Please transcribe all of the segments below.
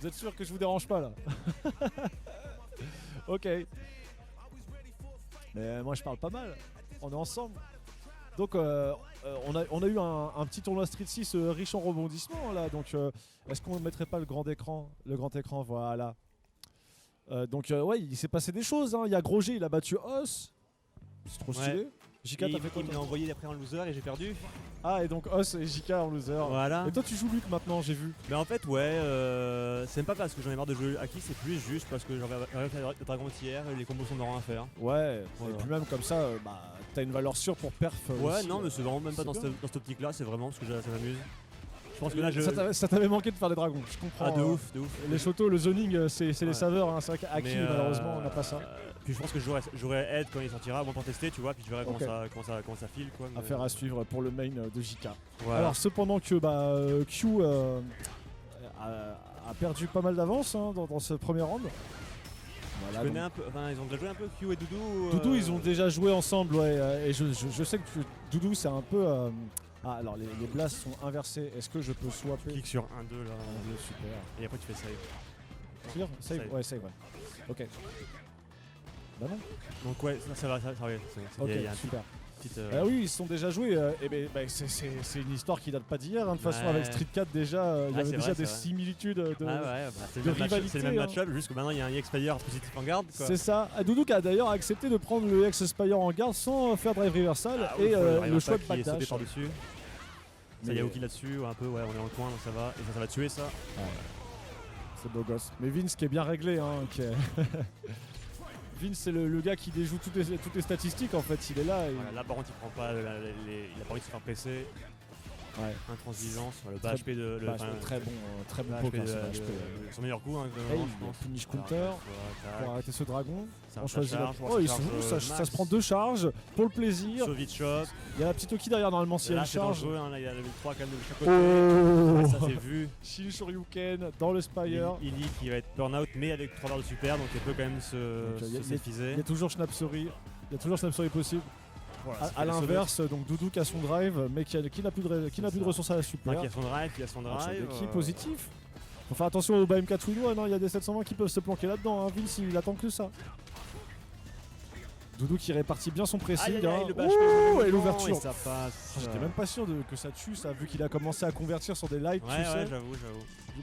Vous êtes sûr que je vous dérange pas là? Ok. Mais moi je parle pas mal. On est ensemble. Donc on a eu un petit tournoi Street 6 riche en rebondissements là. Donc est-ce qu'on ne mettrait pas le grand écran? Le grand écran, voilà. Donc ouais, il s'est passé des choses. Hein. Il y a Grosjean, il a battu Os. C'est trop stylé. Ouais. JK, Et t'as fait quoi il toi? m'a envoyé après en loser et j'ai perdu. Ah, et donc Os et JK en loser. Voilà. Et toi tu joues Luc maintenant, j'ai vu. Mais en fait, ouais, c'est même pas parce que j'en ai marre de jouer Aki, c'est plus juste parce que j'arrive à le dragon tiers et les combos sont marrants à faire. Ouais, Voilà. et puis même comme ça, bah, t'as une valeur sûre pour perf. Ouais, aussi, non, mais c'est vraiment même pas c'est dans bien. cette optique-là, c'est vraiment parce que ça m'amuse. Je pense que là, je. Ça t'avait manqué de faire des dragons, je comprends. Ah, de ouf, de ouf. Les chotos, le zoning, c'est Ouais. les saveurs. Hein. C'est vrai qu'Aki, Mais, malheureusement, on n'a pas ça. Puis je pense que j'aurai Ed quand il sortira, bon pour tester, tu vois, puis je verrai Ok. comment ça file quoi. Mais... Affaire à suivre pour le main de JK. Voilà. Alors, cependant que Q a perdu pas mal d'avance hein, dans ce premier round. Voilà, je connais un peu, enfin ils ont déjà joué un peu Q et Doudou. Doudou, ils ont déjà joué ensemble, ouais. Et je sais que Doudou, c'est un peu. Ah, alors les blasts sont inversés. Est-ce que je peux swapper? Clique sur 1-2 là. Super. Et après tu fais save. Clear? Save? Save. Ouais, save, ouais. Ok. Bah non. Donc ouais, ça va, c'est Ok, il y a un super. petit. Ah oui, ils se sont déjà joués. Et c'est une histoire qui date pas d'hier. Hein. De toute façon, Ouais. avec Street 4, déjà, il y Ah, avait c'est déjà vrai, des c'est vrai. similitudes de. Ah ouais, bah, c'est de le même rivalité, c'est le même hein. match-up, juste que maintenant il y a un X-Player positif en garde quoi. C'est ça. Ah, Doudou qui a d'ailleurs accepté de prendre le X-Spire en garde sans faire drive reversal Ah, et ouf, le choix de qui est sauté backdash. par-dessus. Ça Mais- Yaoki là-dessus, un peu, ouais, on est dans le coin donc ça va. Et ça va tuer ça. C'est beau gosse. Mais Vince qui est bien réglé. Hein, qui est- Vince, c'est le gars qui déjoue toutes les statistiques en fait. Il est là. Et... Voilà, là par contre il prend pas, il a pas envie de se faire presser. Ouais. Intransigeance, le Très- bas HP de. Bah, enfin, très bon bas poker, HP ce de- HP. son meilleur coup, hein, Hey, je pense. finish counter. Voilà, Pour tac. arrêter ce dragon, Ça on choisit charge, la... ça Oh, ils charge, sont ça max. se prend 2 charges pour le plaisir. Sauvit shop. Il y a la petite Oki derrière normalement s'il y a Là une c'est charge. dangereux, hein, là il y a le 3 quand même de chaque côté. Oh, Ouais, ça c'est vu. Shin Shoryuken dans le Spire. Illy qui va être burn-out mais avec 3 barres de super donc il peut quand même Donc, il y a- s'effiser. Il y a toujours Snapsori. Il y a toujours Snapsori possible. Voilà, À ça fait l'inverse, donc Doudou qui a son drive, mais qui n'a plus de ressources à la super. Qui a son drive, qui a son Alors, c'est drive. des kills positifs. Faut faire attention au BM4 Twin One, hein, il y a des 720 qui peuvent se planquer là-dedans. Hein. Vince, il attend que ça. Doudou qui répartit bien son pressing. Aïe, aïe, aïe, hein. le bash Ouh, et et l'ouverture. ça passe. J'étais même pas sûr que ça tue, ça, vu qu'il a commencé à convertir sur des lights, Ouais, tu sais. ouais, j'avoue.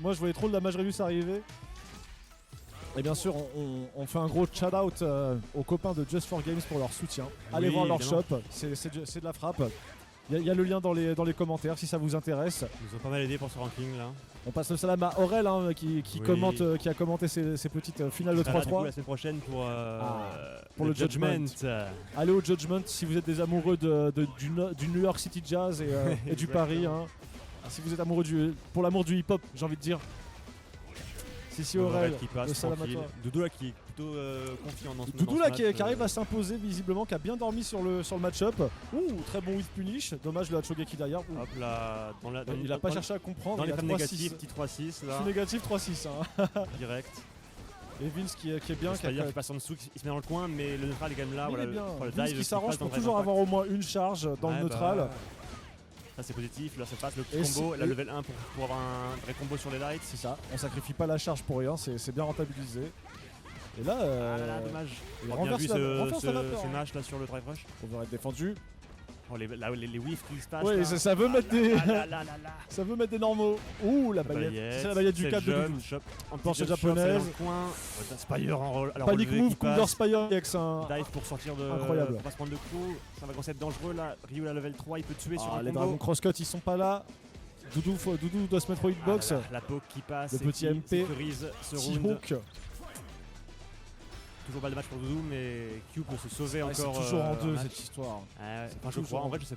Moi, je voyais trop le damage Reduce arriver. Et bien sûr, on fait un gros shout-out aux copains de Just for Games pour leur soutien. Allez Oui, voir leur évidemment. shop, c'est de la frappe. Il y a le lien dans les commentaires si ça vous intéresse. Ils nous ont pas mal aidé pour ce ranking là. On passe le salam à Aurel hein, qui Oui. commente, qui a commenté ces petites finales de Sera là, du coup, 3-3. la semaine prochaine pour pour le Judgment. Allez au Judgment si vous êtes des amoureux du New York City Jazz et du Paris. Hein. Si vous êtes amoureux pour l'amour du hip-hop, j'ai envie de dire. Si Aurel, qui passe le salam à tranquille. toi. Doudou là qui est plutôt confiant dans ce Doudou dans là ce qui match, arrive à s'imposer visiblement, qui a bien dormi sur le match-up. Ouh, très bon with punish. Dommage le Hachogeki derrière. Ouh. Hop là, Il a pas cherché à comprendre. dans il les a frames 3-6. négatifs, petit 3-6 Je là, suis négatif 3-6. Hein. direct. Et Vince qui est bien. Le Spire qui passe en dessous, il se met dans le coin, mais le neutral est quand même là. Mais Voilà, il est bien. le Vince dive qui s'arrange passe dans pour le toujours drive avoir au moins une charge dans le Ouais, neutral. bah, ça c'est positif, là ça passe le petit Et combo, si- la level 1 pour avoir un vrai combo sur les lights. C'est ça, on sacrifie pas la charge pour rien, c'est bien rentabilisé. Et là, Ah là là, dommage. il On a bien renverse vu renverse la vapeur, ce hein. match là sur le drive rush. On va être défendu. Oh, les whiffs qui se passent. Ouais, là. ça veut mettre des. Ah là là là là. Ça veut mettre des normaux. Ouh, la baguette. C'est la baguette du 4 de Doudou. En Planche planche japonaise. coin. Spire en roll. Alors, Panic relevé move, qui Counter passe. Spire X. Un... Dive pour sortir de. Incroyable. Pour pas se prendre de coups. Ça va commencer à être dangereux là. Ryu la level 3, il peut tuer sur Ah, un les combo. dragons crosscut ils sont pas là. Doudou doit se mettre au hitbox. Ah là là, la poke qui passe. Le et petit qui MP. sécurise ce round. T-Hawk. Toujours pas de match pour Doudou, mais Q peut se sauver Ouais, c'est encore. toujours en deux match. cette histoire. Ah ouais, enfin, je toujours crois, en en vrai deux. je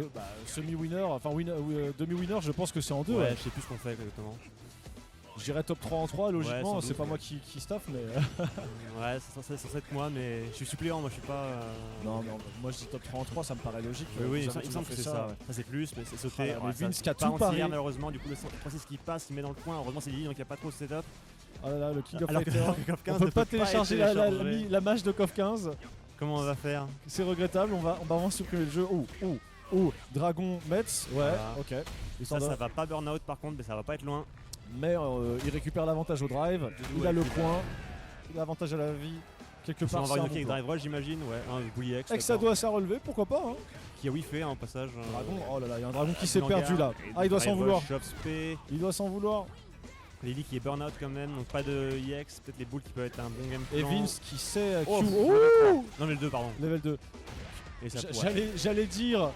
sais pas. Semi-winner, enfin demi-winner, je pense que c'est en deux. Ouais, Ouais. je sais plus ce qu'on fait exactement. Je dirais top 3 en 3, logiquement, sans c'est doute, pas ouais. moi qui staff, mais. Ouais, c'est censé être moi, mais je suis suppléant, moi je suis pas. Non, moi je dis top 3 en 3, ça me paraît logique. Oui, oui, Vous avez il me semble toujours que c'est fait ça. Ouais. Ça c'est plus, mais c'est sauté. Ah, mais Ouais, Vince ça, qui a pas tout entière, parié. malheureusement, du coup le 3-6 qui passe, il met dans le coin. Heureusement c'est Lily, donc il n'y a pas trop de setup. Ah là là, le King of Alors que Fighter. KOF 15 On peut ne pas peut télécharger être la téléchargé. match de KOF 15. Comment on va faire? C'est regrettable, on va vraiment supprimer le jeu. Oh, Dragon Mets, ouais, Voilà. ok. Ça va pas burn out par contre, mais ça va pas être loin. Mais il récupère l'avantage au drive, il a le point, il a l'avantage à la vie. Quelque On va part, avoir c'est une un kick bon drive rush, j'imagine. Ouais, un bully X. Ex, ça doit à relever, pourquoi pas hein. Qui a whiffé en passage. Dragon, oh là là, il y a un dragon qui s'est Blanca, perdu là. et Ah, il doit s'en drive vouloir. rush, chop spé. Il doit s'en vouloir. Lily qui est burn out quand même, donc pas de EX. Peut-être les boules qui peuvent être un bon game plan. Et Vince qui sait Q. Oh, Oh, non, mais le 2, pardon. level 2. Et ça, J'allais dire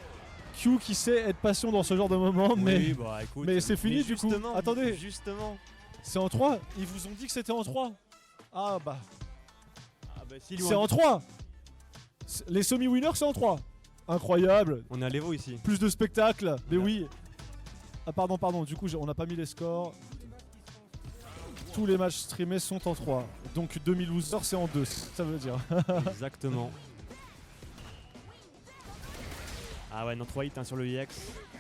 Q qui sait être patient dans ce genre de moment, mais, oui, bah, écoute, mais c'est fini du coup. justement, Attendez, Justement. c'est en 3. Ils vous ont dit que c'était en 3. Ah bah, Ah bah, si, c'est en 3. Les semi-winners, c'est en 3. Incroyable. On est à l'Evo ici. Plus de spectacles. Mais Ouais. oui. Ah pardon, du coup on n'a pas mis les scores. Tous les matchs streamés sont en 3. Donc 2000 losers c'est en 2, ça veut dire. Exactement. Ah ouais, non, 3 hits hein, sur le EX.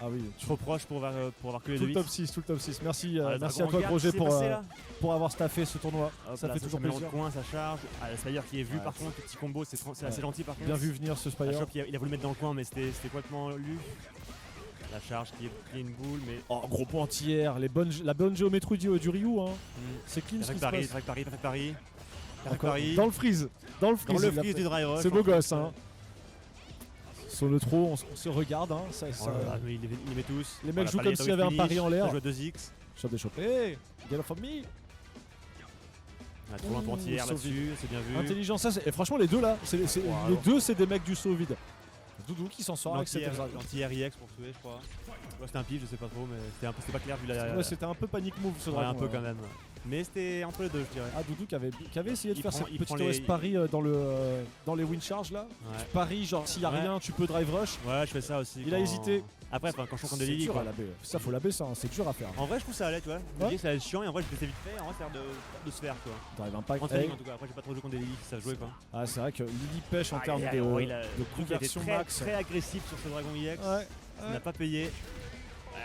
Ah oui. Trop proche pour avoir que les Tout 2 le hits. top 6, tout le top 6. Merci, Ah, le merci à Dragon toi Guard, Roger c'est passé, là. pour avoir staffé ce tournoi. Hop Ça là, fait toujours met dans plaisir. le coin, ça charge. Ah, le Spire qui est vu Ouais. par contre, petit combo, c'est assez Ouais. gentil par contre. Bien vu venir ce La Spire. Chop, il a voulu mettre dans le coin, mais c'était complètement lu. La charge qui est une boule, mais. Oh, gros point tiers, la bonne géométrie du Ryu. Hein. C'est clean ce qui Perfect se Paris, passe. perfect Paris, perfect Paris. Perfect Encore. Paris. Dans le freeze. Dans le Dans freeze. le il l'a freeze fait. du dry rush. C'est beau gosse. Hein. Sur le trot, on se regarde. Hein. Ça, Oh là là, mais il les met tous. Les mecs Voilà, jouent palier comme s'il y avait un finish, pari en l'air. Ça joue à 2x. Shot déchopé. Get off of me. Ah, trop un point tiers Ouh, là-dessus, c'est bien vu. Intelligent, ça. Et franchement, les deux là, Wow. les deux, c'est des mecs du saut vide. Doudou qui s'en sort avec cette L'anti-RIX pour tuer, je crois. Ouais, c'était un pif, je sais pas trop, mais c'était pas clair vu la. Ouais, c'était un peu panic move ce Ouais, dragon. un peu quand même. Mais c'était entre les deux, je dirais. Ah, Doudou qui avait essayé de Il faire prend- cette il petite prend les- OS pari dans les win charge là. Ouais. Pari, genre s'il y a Ouais. rien, tu peux drive rush. Ouais, je fais ça aussi. Il a hésité. Après, quand je suis contre C'est des Lily, dur quoi. à la baie. Ça, faut la baie, ça, hein, c'est dur à faire. En vrai, je trouve ça allait, tu vois. Je me dis, ça allait être chiant et en vrai, je peux vite fait. En vrai, faire de sphère, quoi. Drive impact. En training, en tout cas. Après, j'ai pas trop joué contre des Lily qui savent jouer, quoi. Ah, c'est vrai que Lily pêche en termes il a de le truc qui a été conversion très, max. très agressif sur ce Dragon EX. Ouais. Il n'a pas payé.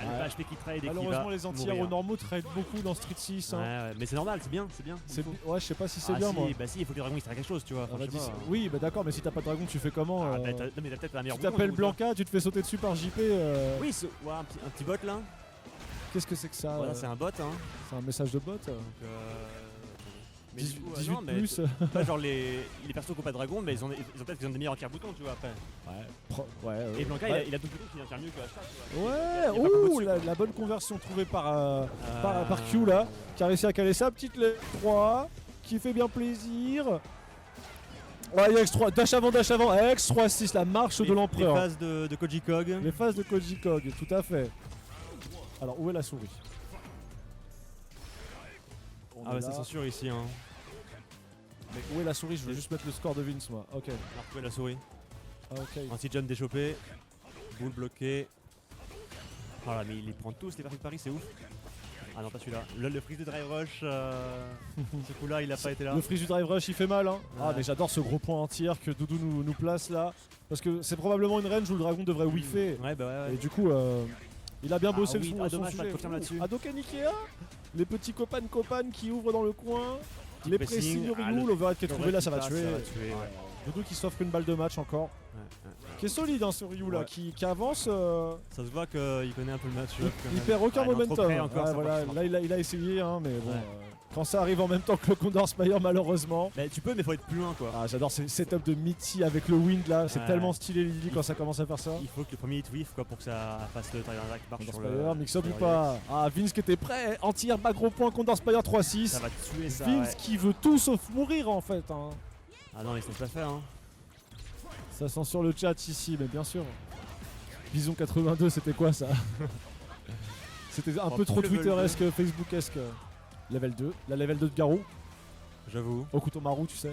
Le Ouais. HP qui trade et qui va Malheureusement, les anti-héros mourir. normaux trade beaucoup dans Street 6. Ouais, Hein. ouais, mais c'est normal, c'est bien. C'est- Il faut. Ouais, je sais pas si c'est Ah, bien si, moi. Bah si, il faut que le dragon il traite quelque chose, tu vois. Ah, Enfin, bah, je sais pas. oui, bah d'accord, mais si t'as pas de dragon, tu fais comment Ah, bah, non, mais t'as peut-être un meilleur Tu bouton, t'appelles du coup, toi. Blanca, tu te fais sauter dessus par JP. Oui, ouais, un petit bot là. Qu'est-ce que c'est que ça Voilà, c'est un bot. Hein. C'est un message de bot Donc, mais du 18, coup, 18 non, mais plus. pas genre les persos qui ont pas de dragon, mais ils ont peut-être des meilleurs tiers-boutons, tu vois, après. Ouais. Et Blanca, ouais. il a deux boutons qui vient faire mieux que Ashta, tu vois. Ouais, il y a pas combo ouh, dessus, la, quoi. la bonne conversion trouvée par Q là, qui a réussi à caler sa petite lettre 3, qui fait bien plaisir. Ouais, X3, dash avant, X3, 6, la marche de Les l'empereur. phases de Koji Kog. Les phases de Koji Kog, tout à fait. Alors, où est la souris? On Ah est ouais, là. c'est censure ici, hein. Mais où est la souris? Je veux juste mettre le score de Vince, moi. Ok. On a retrouvé la souris. Ok. Anti-jump déchopé. Boule bloquée. Voilà, mais il les prend tous, les perfect Paris, c'est ouf. Ah non, pas celui-là. Le freeze de drive rush, ce coup-là, il a pas été là. Le freeze du drive rush, il fait mal. Hein. Ah, Ouais. mais j'adore ce gros point entier que Doudou nous place là. Parce que c'est probablement une range où le dragon devrait whiffer. Ouais, bah ouais. Et du coup, il a bien bossé oui, son dommage, pas de sujet. confirme là-dessus. Hadoken Ikea, les petits copains qui ouvrent dans le coin, les pressing. pressings du Ah, Ryu, le- l'overhead qui est trouvé là, ça va Ça tuer. va tuer, ouais. Doudou qui s'offre une balle de match encore. Ouais. Qui est solide hein, ce Ryu là, Ouais. qui avance. Ça se voit qu'il connaît un peu le match. Il perd aucun momentum. Encore, Ouais, ça voilà, marche. là il a essayé, hein, mais bon. Ouais. Quand ça arrive en même temps que le Condor Spire, malheureusement. Bah, tu peux, mais faut être plus loin quoi. Ah, j'adore ce setup de Mitty avec le wind là, c'est Ouais. tellement stylé Lily quand ça commence à faire ça. Il faut que le premier hit whiff quoi pour que ça fasse le Tiger Attack marche Condor sur Spire, le. mix-up ou sur le pas? Ah, Vince qui était prêt, anti-air bas gros point, Condor Spire 3-6. Ça va tuer ça. Vince Ouais. qui veut tout sauf mourir en fait. Hein. Ah non, mais ça se pas faire. Hein. Ça sent sur le chat ici, mais bien sûr. Bison 82, c'était quoi ça? C'était un Oh, peu trop level Twitter-esque, Facebook-esque. Level 2, la level 2 de Garou. J'avoue. Okutomaru, tu sais.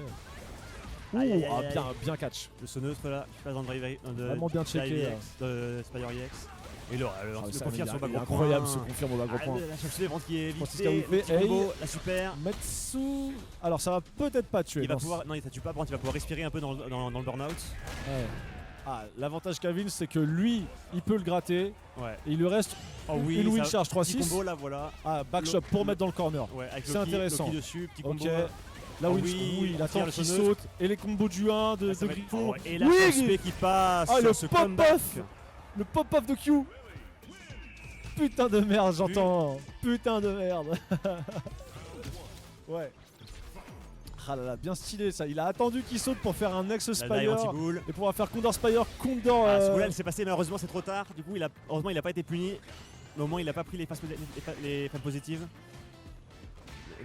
Ouh, Aïe, aïe, aïe, ah, aïe. bien catch. Ce neutre là, je passe dans le drive de Vraiment bien checké, Drive EX, de Spire EX. Et là, le Ah, ça, confirme il sur est bas gros incroyable point. ce confirme au bas gros point. La cherche suivante qui est Francisca vite Whippé, fait, combo, hey. la super. Metsu. Alors ça va peut-être pas tuer. Il va non, pouvoir, non, ça tue pas, par contre, il va pouvoir respirer un peu dans le burn-out. Ouais. Ah, l'avantage qu'a Vince, c'est que lui, il peut le gratter. Ouais. Et il lui reste Oh oui, une win ça- charge petit 3-6. combo là, voilà. Ah, backshot pour mettre dans le corner. Ouais, avec C'est Loki, intéressant. Loki dessus, petit combo. Ok. là. Là Ah où oui, il on attend tire le qu'il sonneuse. saute. Et les combos du 1 de, Ah, ça de va être- Griffon. oh, et la Oui, force P qui passe Ah, sur le ce pop-off. comeback. Le pop-off de Q. Putain de merde, j'entends. Putain de merde. Ouais. Ah là là, bien stylé ça. Il a attendu qu'il saute pour faire un Nex La dive Spire anti-boule. et pouvoir faire Condor Spire, Condor. Ah, ce coup-là, elle s'est passé, malheureusement, c'est trop tard. Du coup, heureusement, il n'a pas été puni. Mais au moins, il n'a pas pris les phases positives.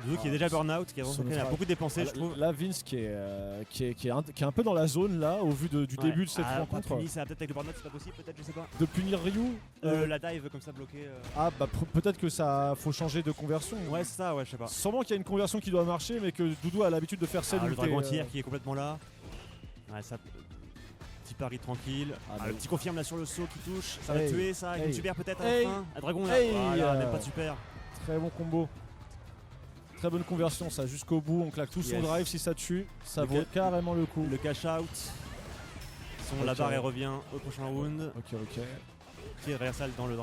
Doudou qui est déjà burn-out, qui a beaucoup dépensé, je trouve. Là, Vince qui est un peu dans la zone là, au vu du début de cette rencontre. Pas puni, ça peut-être avec le burn-out, c'est pas possible, peut-être, je sais pas. De punir Ryu. La dive comme ça bloquée. Ah bah peut-être que ça faut changer de conversion. Ouais, c'est ça, ouais, je sais pas. Sûrement qu'il y a une conversion qui doit marcher, mais que Doudou a l'habitude de faire celle où le dragon entier qui est complètement là. Ouais, ça. Petit pari tranquille. Le petit confirme là sur le saut qui touche. Ça va tuer ça. Avec une super peut-être à la fin. Un dragon là. Voilà, même pas de super. Très bon combo. Très bonne conversion ça. Jusqu'au bout, on claque tout son drive si ça tue. Ça vaut carrément le coup. Le cash out. La barre elle revient au prochain round. Ok. Qui est reversal dans le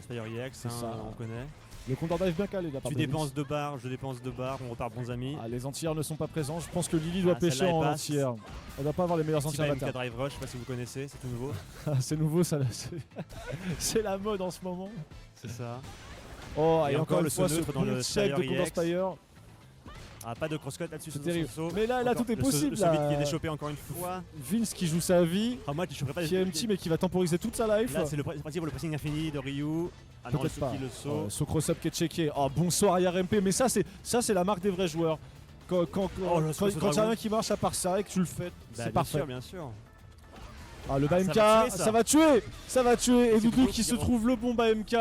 Spire EX, on connaît. Le compteur dive bien calé là. Tu dépenses 2 barres, je dépense 2 barres, on repart bons amis. Les anti-airs ne sont pas présents. Je pense que Lily doit pêcher en anti-air. Elle doit pas avoir les meilleurs anti-airs. MK Drive Rush, je sais pas si vous connaissez, c'est tout nouveau. C'est nouveau ça. C'est la mode en ce moment. C'est ça. Oh, et encore une le fois ce dans le check de Condor Spire. Pas de crosscut là-dessus, c'est terrible. Mais là tout est possible. Le Summit qui est déchopé encore une fois. Vince qui joue sa vie. Moi qui choperai pas. Qui est empty mais qui va temporiser toute sa life. Là c'est le principe pour le pressing infini de Ryu. Peut-être pas. Le saut. Saut cross-up qui est checké. Oh bonsoir arrière MP. Mais ça c'est la marque des vrais joueurs. Quand il y a rien qui marche à part ça et que tu le fais, c'est parfait. Bien sûr. Le BMK, ça va tuer. Ça va tuer. Et Doudou qui se trouve le bon BMK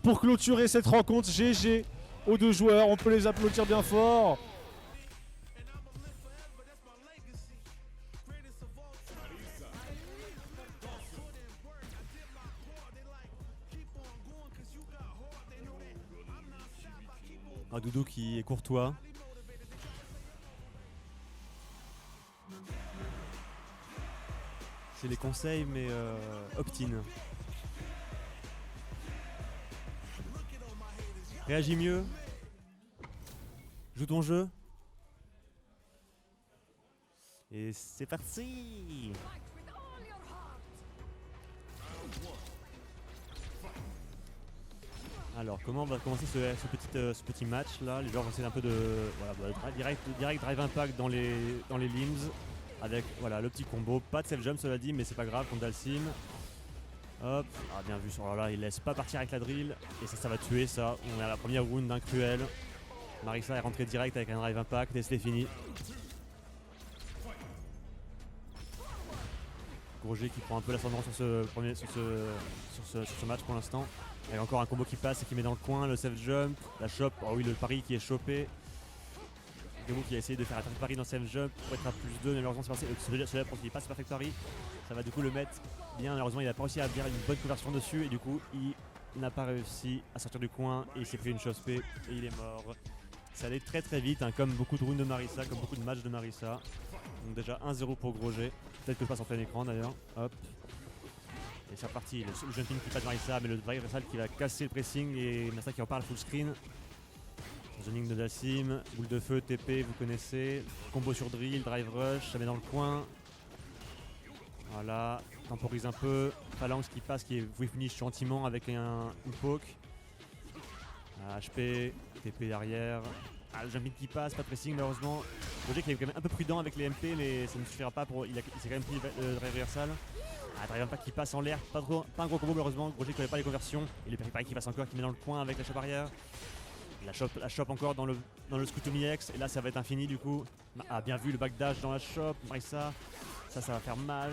pour clôturer cette rencontre. GG aux deux joueurs. On peut les applaudir bien fort. Doudou qui est courtois. C'est les conseils mais opt-in. Réagis mieux. Joue ton jeu. Et c'est parti. Alors comment on va commencer ce petit match là? Les joueurs vont essayer un peu de direct drive impact dans les limbs avec le petit combo, pas de self jump cela dit mais c'est pas grave contre Dalsim. Hop, bien vu sur là, il laisse pas partir avec la drill et ça va tuer ça. On est à la première round d'un cruel. Marisa est rentrée direct avec un drive impact et c'est fini. Grosjean qui prend un peu l'ascendant sur ce match pour l'instant. Il y a encore un combo qui passe et qui met dans le coin, le self jump, la chop, le pari qui est chopé. Gabo qui a essayé de faire un pari dans self jump pour être à plus 2, mais malheureusement c'est passé. Celui-là pour qu'il passe perfect pari, ça va du coup le mettre bien. Malheureusement il n'a pas réussi à faire une bonne conversion dessus et du coup il n'a pas réussi à sortir du coin et il s'est pris une chopée et il est mort. Ça allait très très vite, comme beaucoup de rounds de Marisa, comme beaucoup de matchs de Marisa. Donc déjà 1-0 pour Grosjean. Peut-être que je passe en plein écran d'ailleurs. Hop. Et c'est reparti, le jumping qui passe Marisa, mais le drive reversal qui va casser le pressing et Marisa qui repart full screen. Zoning de Dalsim, boule de feu, TP, vous connaissez. Combo sur drill, drive rush, ça met dans le coin. Voilà, temporise un peu. Phalanx qui passe, qui est finish gentiment avec une poke. HP, TP derrière. Le jumping qui passe, pas de pressing malheureusement. Roger qui est quand même un peu prudent avec les MP, mais ça ne suffira pas pour. Il s'est quand même pris le drive reversal. Drive impact qui passe en l'air, pas un gros combo malheureusement. Roger qui connaît pas les conversions. Et le pari qui passe encore, qui met dans le coin avec la chop arrière. La shop encore dans le Scutumi X. Et là ça va être infini du coup. Bien vu le backdash dans la shop. Marisa, ça va faire mal.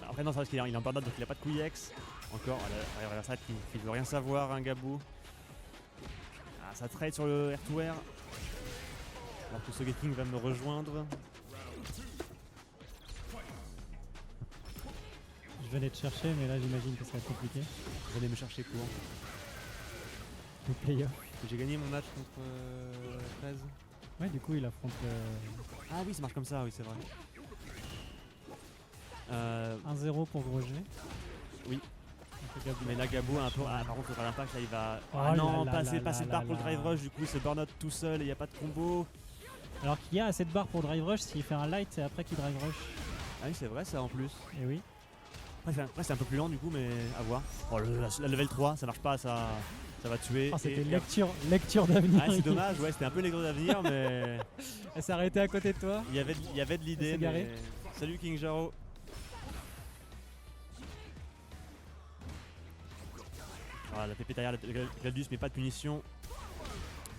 Après non, ça va parce qu'il est en burn-out donc il a pas de couille X. Encore la reversal qui veut rien savoir, Gabou. Ça trade sur le R2R. Alors que ce Getting va me rejoindre. Je venais te chercher, mais là j'imagine que ça va être compliqué. Vous allez me chercher court. Le player. J'ai gagné mon match contre 13. Ouais, du coup il affronte le. Ah oui, ça marche comme ça, oui, c'est vrai. 1-0 pour Grosjean. Oui. Mais là Gabou un peu. Par contre le l'impact là il va. Passer de barre pour le drive rush, du coup c'est burn out tout seul et il n'y a pas de combo. Alors qu'il y a assez de barres pour drive rush, s'il fait un light c'est après qu'il drive rush. Ah oui c'est vrai ça en plus. Et oui. Après, c'est un peu plus lent du coup, mais à voir. Oh, la level 3, ça marche pas, ça va tuer. Ah, c'était Et- lecture d'avenir. Ah, c'est dommage, ouais, c'était un peu les gros d'avenir, mais Elle s'est arrêtée à côté de toi. il y avait de l'idée. s'est garé. mais- Salut King Jaro. Ah, la pépé derrière Gladius, mais pas de punition.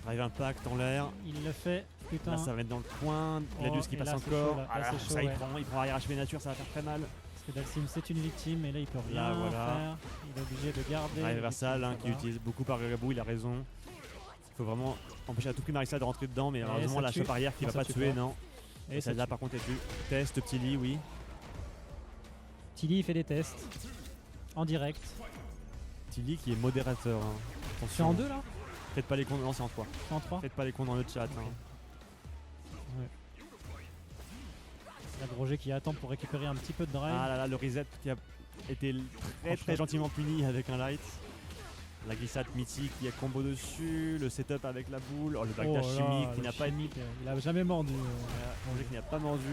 Drive Impact en l'air. Il le fait. Putain. Là, ça va être dans le coin. Gladius Oh, qui et passe là, c'est encore. chaud, là. Ah Là, là, c'est ça, chaud, il prend arrière HP nature, ça va faire très mal. Parce que Dalsim c'est une victime et là il peut rien Là, voilà. faire. Il est obligé de garder. Drive Versal, Ça qui va. utilise beaucoup par Gabou, il a raison. Il faut vraiment empêcher à tout prix Marissa de rentrer dedans, mais Et heureusement ça la tue. shop arrière qui Non, va ça pas tue tuer, pas. non. Et Et ça celle-là par contre est tue. Test, petit lit, oui. Tilly il fait des tests en direct. Tilly qui est modérateur. Hein. C'est Attention. en 2 là Faites pas les cons, non c'est en 3. C'est en 3 Faites pas les cons dans le chat. Hein. La Grosjean qui attend pour récupérer un petit peu de drive. Ah là là, le reset qui a été très gentiment puni avec un light. La glissade mythique, il y a combo dessus, le setup avec la boule, oh, le backdash là, chimique qui le n'a pas été. chimique, il a jamais mordu. Grosjean qui n'a pas mordu.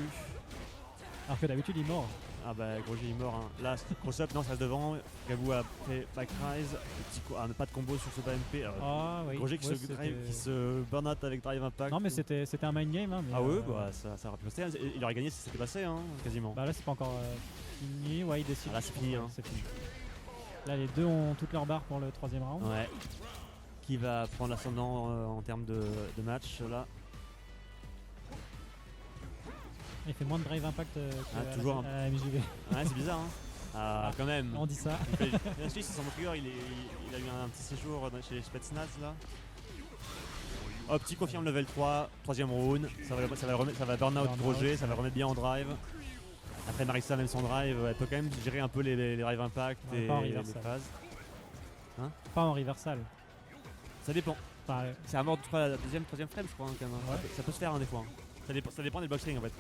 Alors que d'habitude il mord. Ah bah Grosjean il est mort. Hein. Là, cross-up, non, ça reste devant. Gabou a fait back rise. Pas de combo sur ce BMP. Ah oui. Grosjean qui, Ouais, qui se burn out avec drive impact. Non mais c'était un mind game. Hein, mais, Ah ouais, bah, ça aurait pu passer. Il aurait gagné si c'était passé, hein, quasiment. Bah là c'est pas encore fini. Ouais il décide. Ah, là, c'est fini, hein. C'est fini. Là les deux ont toutes leurs barres pour le troisième round. Ouais. Qui va prendre l'ascendant en termes de match là. Il fait moins de drive impact que toujours à la MJV. Ouais, c'est bizarre, hein. Ah, quand même. On dit ça. La Suisse, c'est son trigger, il a eu un petit séjour chez les Spetsnaz là. Hop, petit confirme level 3, troisième round. Ça va burn out Burn Grosjean, out, ça va remettre bien en drive. Après Marissa, même son drive, elle peut quand même gérer un peu les drive impact Ouais, et pas en les reversal. phases. Pas en reversal. Ça dépend. Enfin, C'est à mort de la deuxième, troisième frame, je crois, hein, quand même. Ouais. Ça peut se faire hein, des fois. Hein. Ça dépend des boxing en fait.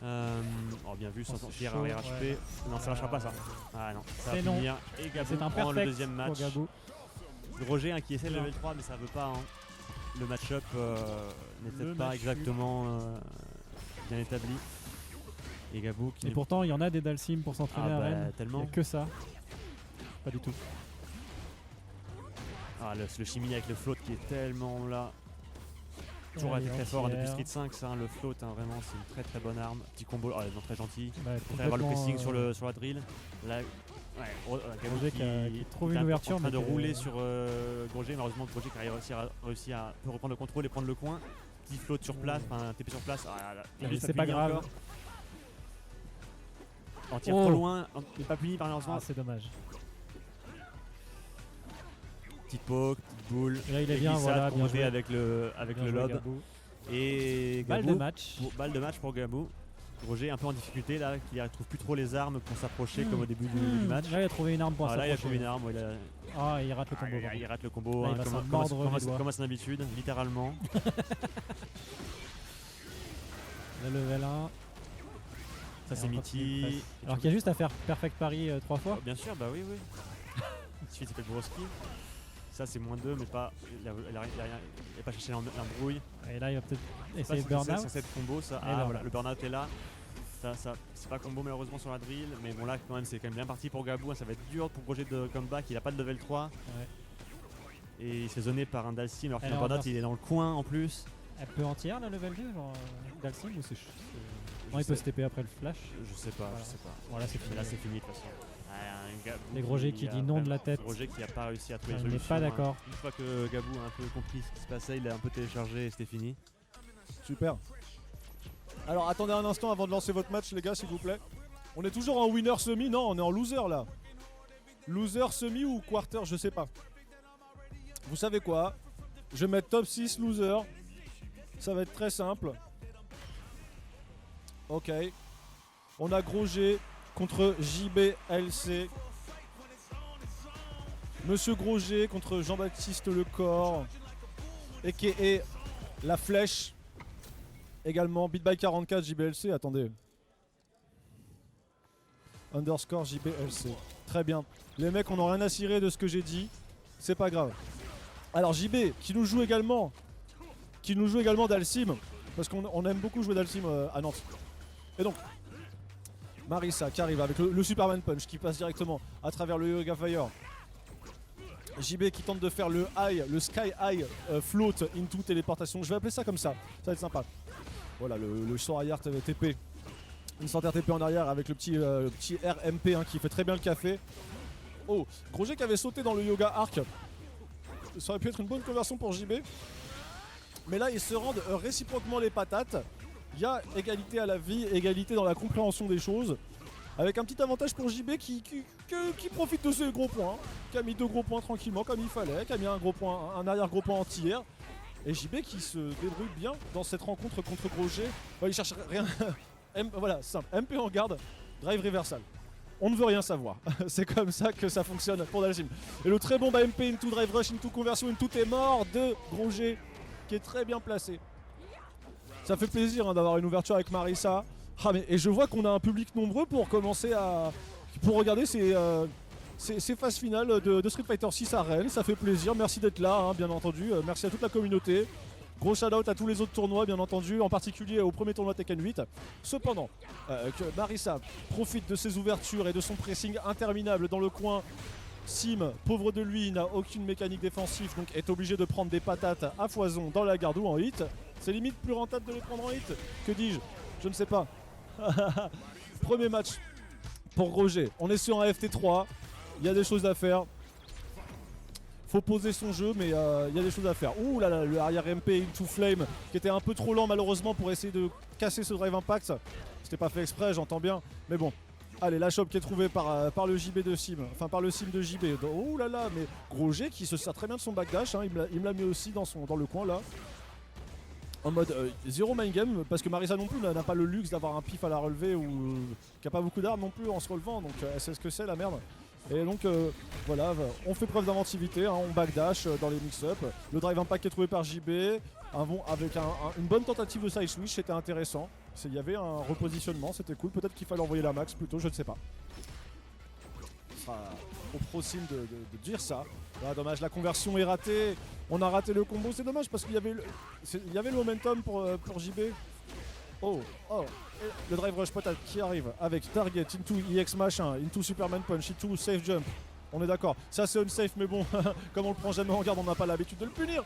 Oh, bien vu, sans c'est tirer chaud, un RHP. ouais. Non, ça lâchera pas ça. Ah non, ça va C'est non. finir. Et Gabou c'est un prend le perfect deuxième pour match. Gabou. Grosjean hein, qui essaie le Bien. level 3, mais ça veut pas. Hein. Le match-up n'est Le peut-être pas match-up. exactement bien établi. Et Gabou qui. Et pourtant, il y en a des Dalsim pour s'entraîner Ah à bah, Rennes. Il tellement. n'y a que ça. Pas du tout. Ah, le chimie avec le float qui est tellement là. Toujours Ouais, été il est très fort hein, depuis entière. Street 5, ça, hein, le float, hein, vraiment, c'est une très très bonne arme. Petit combo, oh, non, très gentil. Bah, On va avoir le complètement, pressing sur la drill. Là, ouais, Gabou Grosjean qui trouve une est ouverture, en train de mais qui est- rouler sur Grosjean. Malheureusement, Grosjean qui a réussi à peut reprendre le contrôle et prendre le coin. Petit float sur place, enfin TP sur place. Ah, là, Mais Gladius c'est a pas puni grave. encore. On tire Oh. trop loin, on n'est pas puni malheureusement. Ah, c'est dommage. Petite poke, petite boule. Et là, il est et bien, glissade voilà, bien combinée joué. avec le Bien joué, lob. Gabou. Et Balle Gabou, de match. balle de match pour Gabou. Grosjean un peu en difficulté là, qui ne trouve plus trop les armes pour s'approcher comme au début du match. Là, il a trouvé une arme pour Ah, là, il a trouvé s'approcher. une arme. Ouais, Ah, il rate le combo. il rate le combo, Là, hein, il va s'en comme mordre les doigts. à son habitude, littéralement. Le level 1. Ça, c'est Et encore qu'il Mitty. presse. Alors qu'il y a juste à faire perfect pari 3 fois. Bien sûr, bah oui, oui. Ensuite, il s'appelle Broski. Ça, c'est -2, mais pas. Il a pas cherché l'embrouille. Et là, il va peut-être C'est essayer de burn out. C'est cette combo, ça. Et Ah, là, voilà, le burn-out est là. Ça, c'est pas combo malheureusement sur la drill, mais bon, là, quand même, c'est quand même bien parti pour Gabou. Hein, ça va être dur pour projet de comeback. Il a pas de level 3. Ouais. Et il s'est zoné par un Dalsim, alors que Elle le est burn-out, reverse. il est dans le coin en plus. Elle peut entière la level 2, genre Dalsim ou c'est. Non, Je il peut sais- se TP après le flash. Je sais pas, Voilà. je sais pas. Voilà, c'est Mais fini. là, c'est fini de toute façon. Un Gabou Les Grosjean qui a dit non de la tête. Grosjean qui a pas réussi à trouver Ah, une il n'est solution. pas d'accord. Une fois que Gabou a un peu compris ce qui se passait, il a un peu téléchargé et c'était fini. Super. Alors attendez un instant avant de lancer votre match les gars s'il vous plaît. On est toujours en winner semi, non on est en loser là. Loser semi ou quarter je sais pas. Vous savez quoi? Je vais mettre top 6 loser. Ça va être très simple. Ok. On a Grosjean contre JBLC. Monsieur Grosjean contre Jean-Baptiste Lecor. A.K.A. La Flèche. Également BitBy44 JBLC. Attendez. Underscore JBLC. Très bien. Les mecs, on n'a rien à cirer de ce que j'ai dit. C'est pas grave. Alors JB, qui nous joue également Dalsim. Parce qu'on aime beaucoup jouer Dalsim à Nantes. Et donc, Marisa qui arrive avec le Superman Punch qui passe directement à travers le Yoga Fire. JB qui tente de faire le Sky High Float into téléportation. Je vais appeler ça comme ça va être sympa. Voilà le sort arrière TP. Une centaine TP en arrière avec le petit RMP hein, qui fait très bien le café. Oh, Grosjean qui avait sauté dans le Yoga Arc. Ça aurait pu être une bonne conversion pour JB. Mais là ils se rendent réciproquement les patates. Il y a égalité à la vie, égalité dans la compréhension des choses. Avec un petit avantage pour JB qui profite de ses gros points. Qui a mis 2 gros points tranquillement comme il fallait. Qui a mis un arrière gros point anti-air. Et JB qui se débrouille bien dans cette rencontre contre Grosjean. Il cherche rien. Voilà, simple. MP en garde, drive reversal. On ne veut rien savoir. C'est comme ça que ça fonctionne pour Dalsim. Et le très bon MP into drive rush, into conversion, into est mort de Grosjean qui est très bien placé. Ça fait plaisir hein, d'avoir une ouverture avec Marisa. Et je vois qu'on a un public nombreux pour commencer pour regarder ces phases finales de Street Fighter 6 à Rennes. Ça fait plaisir, merci d'être là, hein, bien entendu. Merci à toute la communauté. Gros shout-out à tous les autres tournois, bien entendu, en particulier au premier tournoi Tekken 8. Cependant, que Marisa profite de ses ouvertures et de son pressing interminable dans le coin. Sim, pauvre de lui, n'a aucune mécanique défensive, donc est obligé de prendre des patates à foison dans la garde ou en hit. C'est limite plus rentable de les prendre en hit. Que dis-je? Je ne sais pas. Premier match pour Grosjean. On est sur un FT3. Il y a des choses à faire. Faut poser son jeu, mais il y a des choses à faire. Ouh là là, le arrière MP into flame qui était un peu trop lent malheureusement pour essayer de casser ce drive impact. C'était pas fait exprès, j'entends bien. Mais bon. Allez, la chope qui est trouvée par le JB de Sim, enfin par le Sim de JB. Oh là là, mais Grosjean qui se sert très bien de son backdash, hein, il me l'a mis aussi dans le coin là. En mode zéro mind game, parce que Marisa non plus n'a pas le luxe d'avoir un pif à la relever ou qui a pas beaucoup d'armes non plus en se relevant, donc elle sait ce que c'est la merde. Et donc voilà, on fait preuve d'inventivité, hein, on backdash dans les mix-up. Le drive impact qui est trouvé par JB, avec une bonne tentative de side switch, c'était intéressant. Il y avait un repositionnement, c'était cool. Peut-être qu'il fallait envoyer la max plutôt, je ne sais pas. Ce sera au pro sim de dire ça. Ah, dommage, la conversion est ratée. On a raté le combo, c'est dommage parce qu'il y avait le momentum pour JB. Oh, et le drive rush peut-être qui arrive avec target into EX machin, into Superman punch, into safe jump. On est d'accord. Ça c'est unsafe, mais bon, comme on le prend jamais en garde, on n'a pas l'habitude de le punir.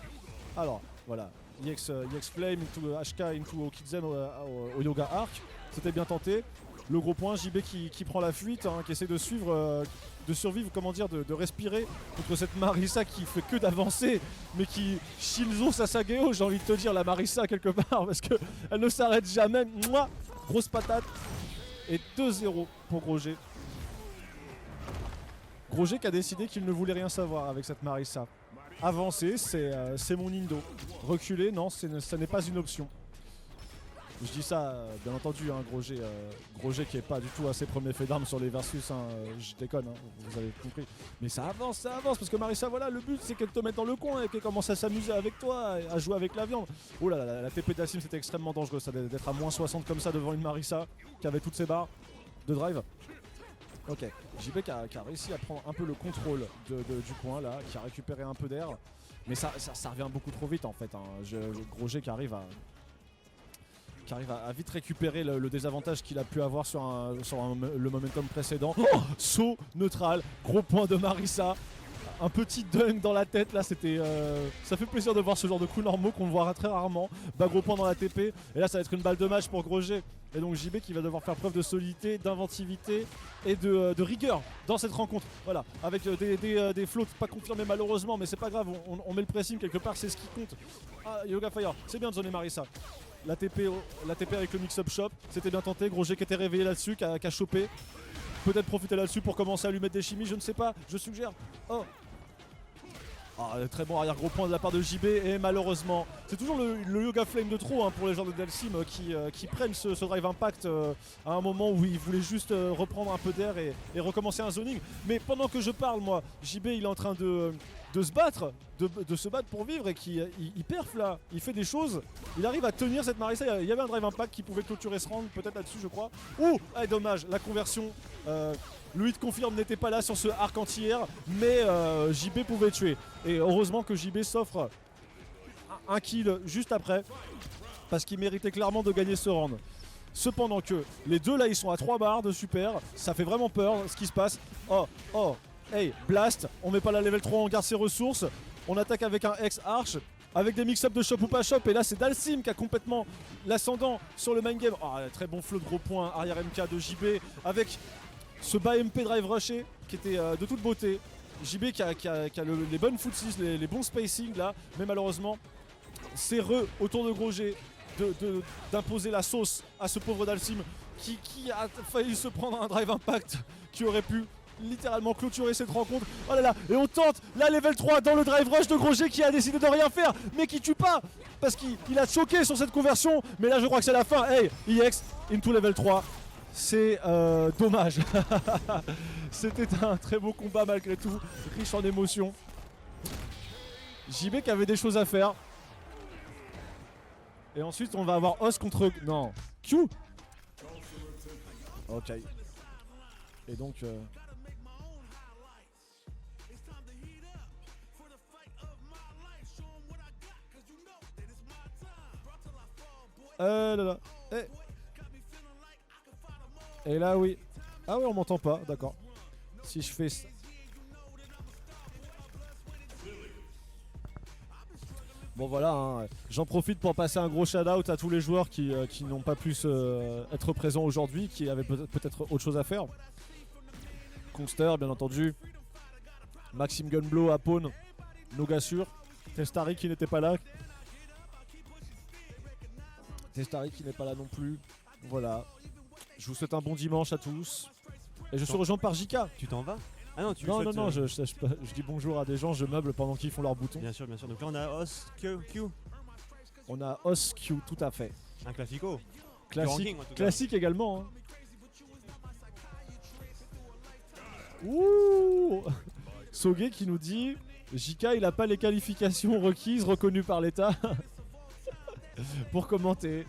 Alors, voilà. EX Flame into HK into Kidzen au Yoga Arc. C'était bien tenté. Le gros point, JB qui prend la fuite, hein, qui essaie de survivre, comment dire, de respirer contre cette Marisa qui fait que d'avancer, mais qui Shilzo Sasageo, j'ai envie de te dire, la Marisa quelque part, parce qu'elle ne s'arrête jamais. Mouah, grosse patate. Et 2-0 pour Grosjean. Grosjean qui a décidé qu'il ne voulait rien savoir avec cette Marisa. Avancer, c'est mon Indo. Reculer, non, ce n'est pas une option. Je dis ça, bien entendu, hein, Grosjean qui est pas du tout à ses premiers faits d'armes sur les versus, hein, je déconne, hein, vous avez compris. Mais ça avance, parce que Marisa, voilà, le but c'est qu'elle te mette dans le coin et qu'elle commence à s'amuser avec toi, à jouer avec la viande. Oh là là, la TP d'Assim c'était extrêmement dangereux, ça d'être à moins 60 comme ça devant une Marisa qui avait toutes ses barres de drive. Ok, JB qui a réussi à prendre un peu le contrôle du coin là, qui a récupéré un peu d'air. Mais ça revient beaucoup trop vite en fait, hein. Grosjean qui arrive à vite récupérer le désavantage qu'il a pu avoir sur le momentum précédent. Oh, saut neutral, gros point de Marisa. Un petit dunk dans la tête là, ça fait plaisir de voir ce genre de coups normaux qu'on voit très rarement. Bas gros point dans la TP. Et là ça va être une balle de match pour Grosjean. Et donc JB qui va devoir faire preuve de solidité, d'inventivité et de rigueur dans cette rencontre. Voilà, avec des floats pas confirmés malheureusement, mais c'est pas grave, on met le pressing quelque part, c'est ce qui compte. Ah, Yoga Fire, c'est bien de zoner Marisa. La TP avec le mix-up shop, c'était bien tenté. Grosjean qui était réveillé là-dessus, qui a chopé. Peut-être profiter là-dessus pour commencer à lui mettre des chimies, je ne sais pas, je suggère. Oh, très bon arrière gros point de la part de JB et malheureusement c'est toujours le Yoga Flame de trop, hein, pour les gens de Dalsim qui prennent ce drive impact à un moment où ils voulaient juste reprendre un peu d'air et recommencer un zoning. Mais pendant que je parle, moi, JB il est en train de se battre, de se battre pour vivre et il perf là, il fait des choses, il arrive à tenir cette Marisa. Il y avait un drive impact qui pouvait clôturer ce round peut-être là-dessus je crois. Ouh, dommage, la conversion. Le hit confirme n'était pas là sur ce arc anti-air, mais JB pouvait tuer. Et heureusement que JB s'offre un kill juste après, parce qu'il méritait clairement de gagner ce round. Cependant que les deux là ils sont à 3 barres de super, ça fait vraiment peur ce qui se passe. Oh, hey, blast, on met pas la level 3, on garde ses ressources, on attaque avec un X-Arch, avec des mix-up de shop ou pas shop, et là c'est Dalsim qui a complètement l'ascendant sur le main game. Oh, très bon flow de gros points, arrière MK de JB, avec ce bas MP drive rushé qui était de toute beauté. JB qui a les bonnes footsies, les bons spacing là, mais malheureusement c'est autour de Gros G d'imposer la sauce à ce pauvre Dalsim qui a failli se prendre un drive impact qui aurait pu littéralement clôturer cette rencontre. Oh là là, et on tente la level 3 dans le drive rush de Gros G qui a décidé de rien faire, mais qui tue pas parce qu'il a choqué sur cette conversion. Mais là je crois que c'est la fin. Hey, EX into level 3. C'est dommage. C'était un très beau combat malgré tout, riche en émotions. JB qui avait des choses à faire. Et ensuite on va avoir Os contre... Non, Q. Ok. Et donc... là. Et là oui. Ah oui on m'entend pas, d'accord. Si je fais... Bon voilà, hein. J'en profite pour passer un gros shout out à tous les joueurs qui n'ont pas pu être présents aujourd'hui, qui avaient peut-être autre chose à faire. Kongster bien entendu, Maxime Gunblow, Apone, Nogasur, Testari qui n'était pas là. Testari qui n'est pas là non plus. Voilà. Je vous souhaite un bon dimanche à tous. Et je suis rejoint par Jika. Tu t'en vas? Ah non, tu Non, souhaites, non, je dis bonjour à des gens, je meuble pendant qu'ils font leurs boutons. Bien sûr, bien sûr. Donc là, on a Os, Q. On a Os Q, tout à fait. Un classico. Classique, ranking, en tout cas. classique également. Hein. Ouh Soge qui nous dit Jika, il a pas les qualifications requises reconnues par l'État pour commenter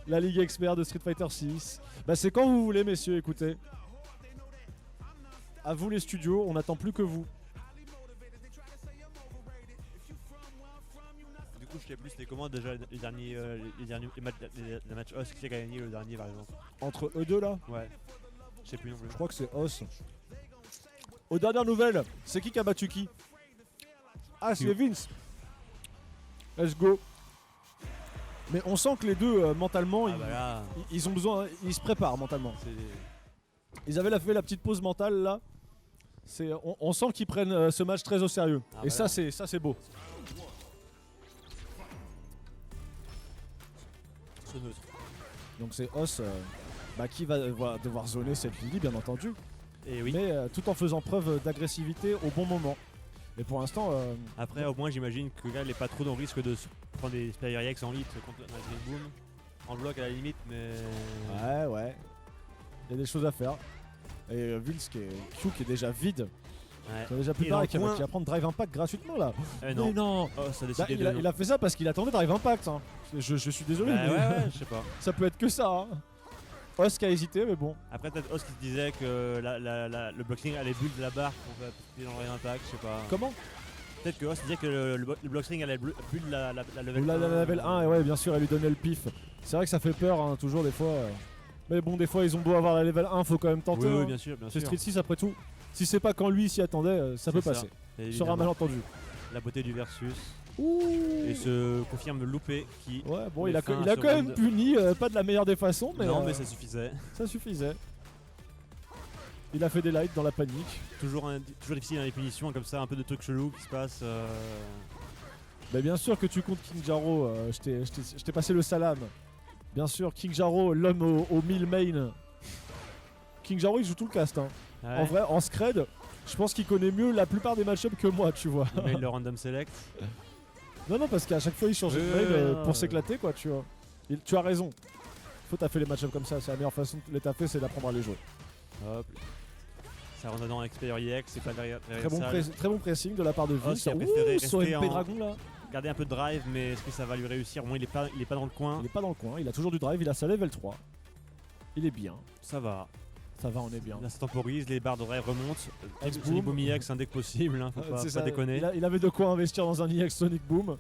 la Ligue Expert de Street Fighter 6. Bah, c'est quand vous voulez, messieurs, écoutez. À vous les studios, on n'attend plus que vous. Du coup, je sais plus, c'était comment déjà les derniers matchs Os qui a gagné le dernier par exemple? Entre eux deux là, Ouais. Je sais plus non plus. je crois que c'est Os. Aux dernières nouvelles, c'est qui a battu qui? Ah, c'est Vince. Let's go. Mais on sent que les deux, mentalement, Ah bah là, ils ont besoin, ils se préparent mentalement. c'est... Ils avaient fait la petite pause mentale là. On sent qu'ils prennent ce match très au sérieux. Ah Et bah ça c'est beau. ce neutre. Donc c'est Os qui va devoir zoner cette Lily bien entendu. Et oui. Mais tout en faisant preuve d'agressivité au bon moment. Et pour l'instant... Après, au moins, j'imagine que là, il n'est pas trop dans le risque de se prendre des Superior X en lit contre un Boom. En bloc à la limite, mais. Ouais. Il y a des choses à faire. Et Vince Q qui est déjà vide. Ouais. Qui a déjà plus Et dans pareil, le qui coin- va prendre Drive Impact gratuitement là. non. Mais non. Oh, ça a Bah, décidé de. il a fait ça parce qu'il attendait Drive Impact. Hein. Je suis désolé, Bah, mais ouais, je sais pas. ça peut être que ça. Hein. Os qui a hésité, mais bon. Après, peut-être Os qui se disait que le blockstring allait build la barre pour faire dans le impact, je sais pas. Comment? Peut-être que Os disait que le blockstring allait build la level La 1. level 1, et ouais, bien sûr, elle lui donnait le pif. C'est vrai que ça fait peur, hein, toujours des fois. Mais bon, des fois, ils ont beau avoir la level 1, faut quand même tenter. Oui, hein. oui, bien sûr, bien C'est sûr. Street 6 après tout. Si c'est pas quand lui s'y attendait, ça peut C'est ça. passer. Et Sur un évidemment, malentendu. la beauté du versus. Ouh. Et se confirme loupé qui. Ouais, bon, met il a fin à quand ce même round. puni, pas de la meilleure des façons, mais, Non, mais ça suffisait. ça suffisait. Il a fait des lights dans la panique. Toujours difficile dans les punitions, comme ça, un peu de trucs chelous qui se passent. Mais bien sûr que tu comptes King Jaro, je t'ai passé le salam. Bien sûr, King Jaro, l'homme aux 1000 main. King Jaro, il joue tout le cast. Hein. Ouais. En vrai, en scred, je pense qu'il connaît mieux la plupart des match-ups que moi, tu vois. Il mail le random select. Non, parce qu'à chaque fois, il change de mail non. pour s'éclater, quoi, tu vois. Tu as raison. Faut taffer les match-ups comme ça, c'est la meilleure façon de les taffer, c'est d'apprendre à les jouer. Hop. Ça rentre dans Experior EX, c'est pas derrière. Très bon pressing de la part de Vince. qui a préféré Ouh, sur rester MP en- Dragon là. Garder un peu de drive, mais est-ce que ça va lui réussir? Au moins, il est pas dans le coin. Il est pas dans le coin, il a toujours du drive, il a sa level 3. Il est bien, Ça va. ça va, on est bien. Là, ça temporise, les barres de drive remontent. X-Boom. Sonic Boom EX, un deck possible, hein, faut C'est pas ça, déconner. il avait de quoi investir dans un EX Sonic Boom.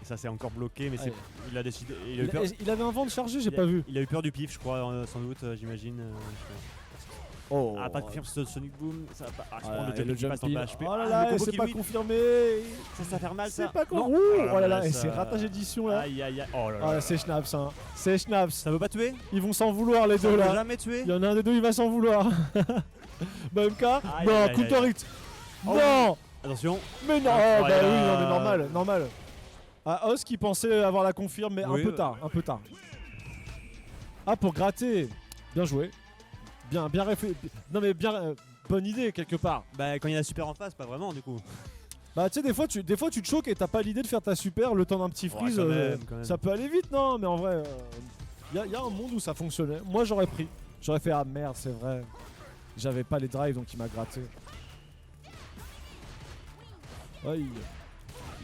ça c'est encore bloqué, mais Ouais. il a décidé. Il a eu peur, Il avait un vent de chargé, j'ai il a- pas vu. Il a eu peur du pif, je crois, sans doute, j'imagine. Oh. Ah, pas de confirme ce Sonic Boom. Ça va pas. Ah, je Voilà, prends et le jump qui passe en jumping. HP. Oh Ah, là le là, combo c'est qui pas whip. confirmé. Ça fait mal C'est ça. pas con. Non. Ouh, oh là là, ça- et c'est ratage édition là. Aïe aïe aïe. Oh là Ah, là. c'est Schnaps, hein. C'est Schnaps. Ça veut pas tuer? Ils vont s'en vouloir les Ça deux veut là. jamais tuer? Il y en a un des deux, il va s'en vouloir. BMK. Aïe, Non, aïe, coup de aïe. torrent. Oh. Non. Attention. Mais non. Oh, bah oui, Incroyable. non, mais normal, normal. Ah, Os qui pensait avoir la confirme, mais Oui, un peu tard, un peu tard. Ah, pour gratter. Bien joué. Bien réfléchi. Non, mais bien. Bonne idée quelque part. Bah, quand il y a la super en face, pas vraiment du coup. Bah, tu sais, des fois tu te choques et t'as pas l'idée de faire ta super le temps d'un petit Ouais, freeze. quand même. Ça peut aller vite, non? Mais en vrai, y a un monde où ça fonctionnait. Moi, j'aurais pris. J'aurais fait, ah merde, c'est vrai. J'avais pas les drives donc il m'a gratté. Aïe.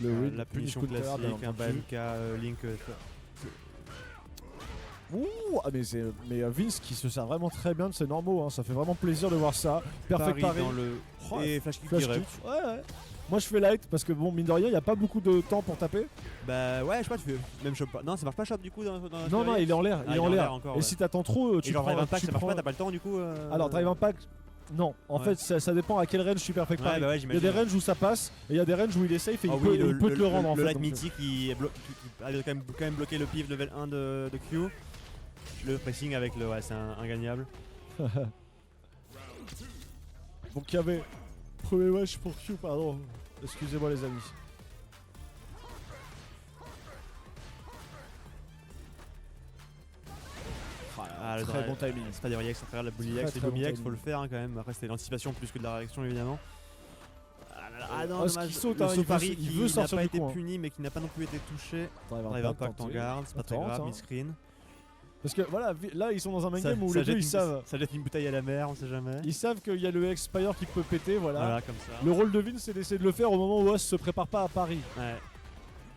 Le win, La punition classique, un BMK, Link. Ouh, ah mais Vince qui se sert vraiment très bien de ses normaux, hein. Ça fait vraiment plaisir de voir ça. Perfect Paris pari. dans le. Oh, Et flash kick Flash direct. kick. Ouais. Moi je fais light parce que bon, mine de rien, il y a pas beaucoup de temps pour taper. Bah ouais, je sais pas, tu fais même shop pas. Non, ça marche pas shop du coup dans la Non, série. il est en l'air. Ah, il est en l'air. encore, Et ouais. si t'attends trop, Et tu genre prends. Drive Impact, tu ça marche prends- pas, t'as pas le temps du coup. Alors Drive Impact, non. En Ouais. fait, ça dépend à quel range tu perfect Ouais, pari. bah ouais, il y a j'imagine. des ranges où ça passe et il y a des ranges où il est safe et Ah il peut, il peut te le rendre en le fait. light donc, mythique qui a quand même bloqué le pif level 1 de Q. Le pressing avec le. Ouais, c'est ingagnable. Donc il y avait premier wesh pour Q, pardon. Excusez-moi les amis. Ah, le Très drive. bon timing. C'est pas des reacts à travers la bully Très, X, les très bon Bully X timing. faut le faire hein, quand même. Après, c'était l'anticipation plus que de la réaction évidemment. Ah, là là, ah non, Os dommage. qui saute, Le hein, saut il veut- pari il qui veut n'a sortir pas du été coin. puni mais qui n'a pas non plus été touché. Drive Impact en tenté. garde, c'est pas très Attends, grave, hein. mi-screen. Parce que voilà, là ils sont dans un main game où Ça les deux jette ils une- savent. Ça jette une bouteille à la mer, on sait jamais. Ils savent qu'il y a le Expire qui peut péter, voilà. Voilà, comme ça. Le rôle de Vince c'est d'essayer de le faire au moment où Os se prépare pas à Paris. Ouais.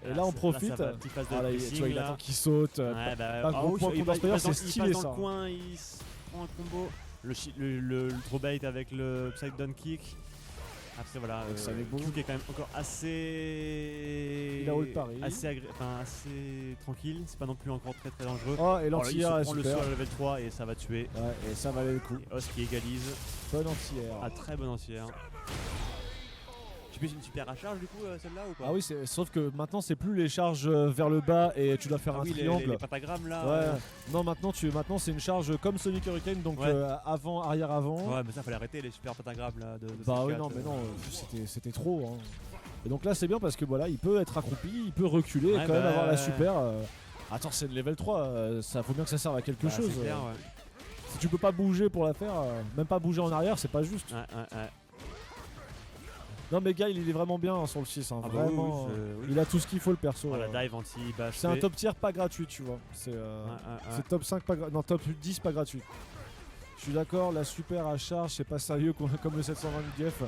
Et là on profite. ça va, petite phase de Ah, là, tu pressing, vois, il là. attend qu'il saute. Ouais, bah, pas gros oui, point il contre passe- Spire, il passe dans- c'est il stylé, passe dans ça. le coin, il se prend un combo. Le throw bait avec le upside down kick. Après voilà, Avec Sonic Boom. Q qui est quand même encore assez. Il a ult Paris. assez tranquille, c'est pas non plus encore très dangereux. Oh, et Oh, là, il l'anti-air se est prend le super. saut à level 3 et ça va tuer. Ouais, et ça valait le coup. Et Os qui égalise. Bonne anti-air. Ah, très bon entière. Tu peux une super à charge du coup celle-là ou pas? Ah oui, sauf que maintenant c'est plus les charges vers le bas et tu dois faire Ah un oui, triangle. les pentagrammes là. Ouais. Non, maintenant c'est une charge comme Sonic Hurricane, donc Ouais. Avant, arrière, avant. Ouais, mais ça fallait arrêter les super pentagrammes là de Bah oui, C4, non, mais non, c'était trop. Hein. Et donc là c'est bien parce que voilà, il peut être accroupi, il peut reculer et Ouais, quand même bah, avoir la super. Attends, c'est le level 3, ça faut bien que ça serve à quelque bah, chose. c'est clair, ouais. Si tu peux pas bouger pour la faire, même pas bouger en arrière, c'est pas juste. Ouais. Non, mais Guile il est vraiment bien hein, sur le 6, hein, Ah bah vraiment. oui, oui. Il a tout ce qu'il faut le perso. Oh, la dive anti-bash. C'est un top tier pas gratuit, tu vois. C'est top 5 pas non, top 10 pas gratuit. Je suis d'accord, la super à charge, c'est pas sérieux comme le 720 DF.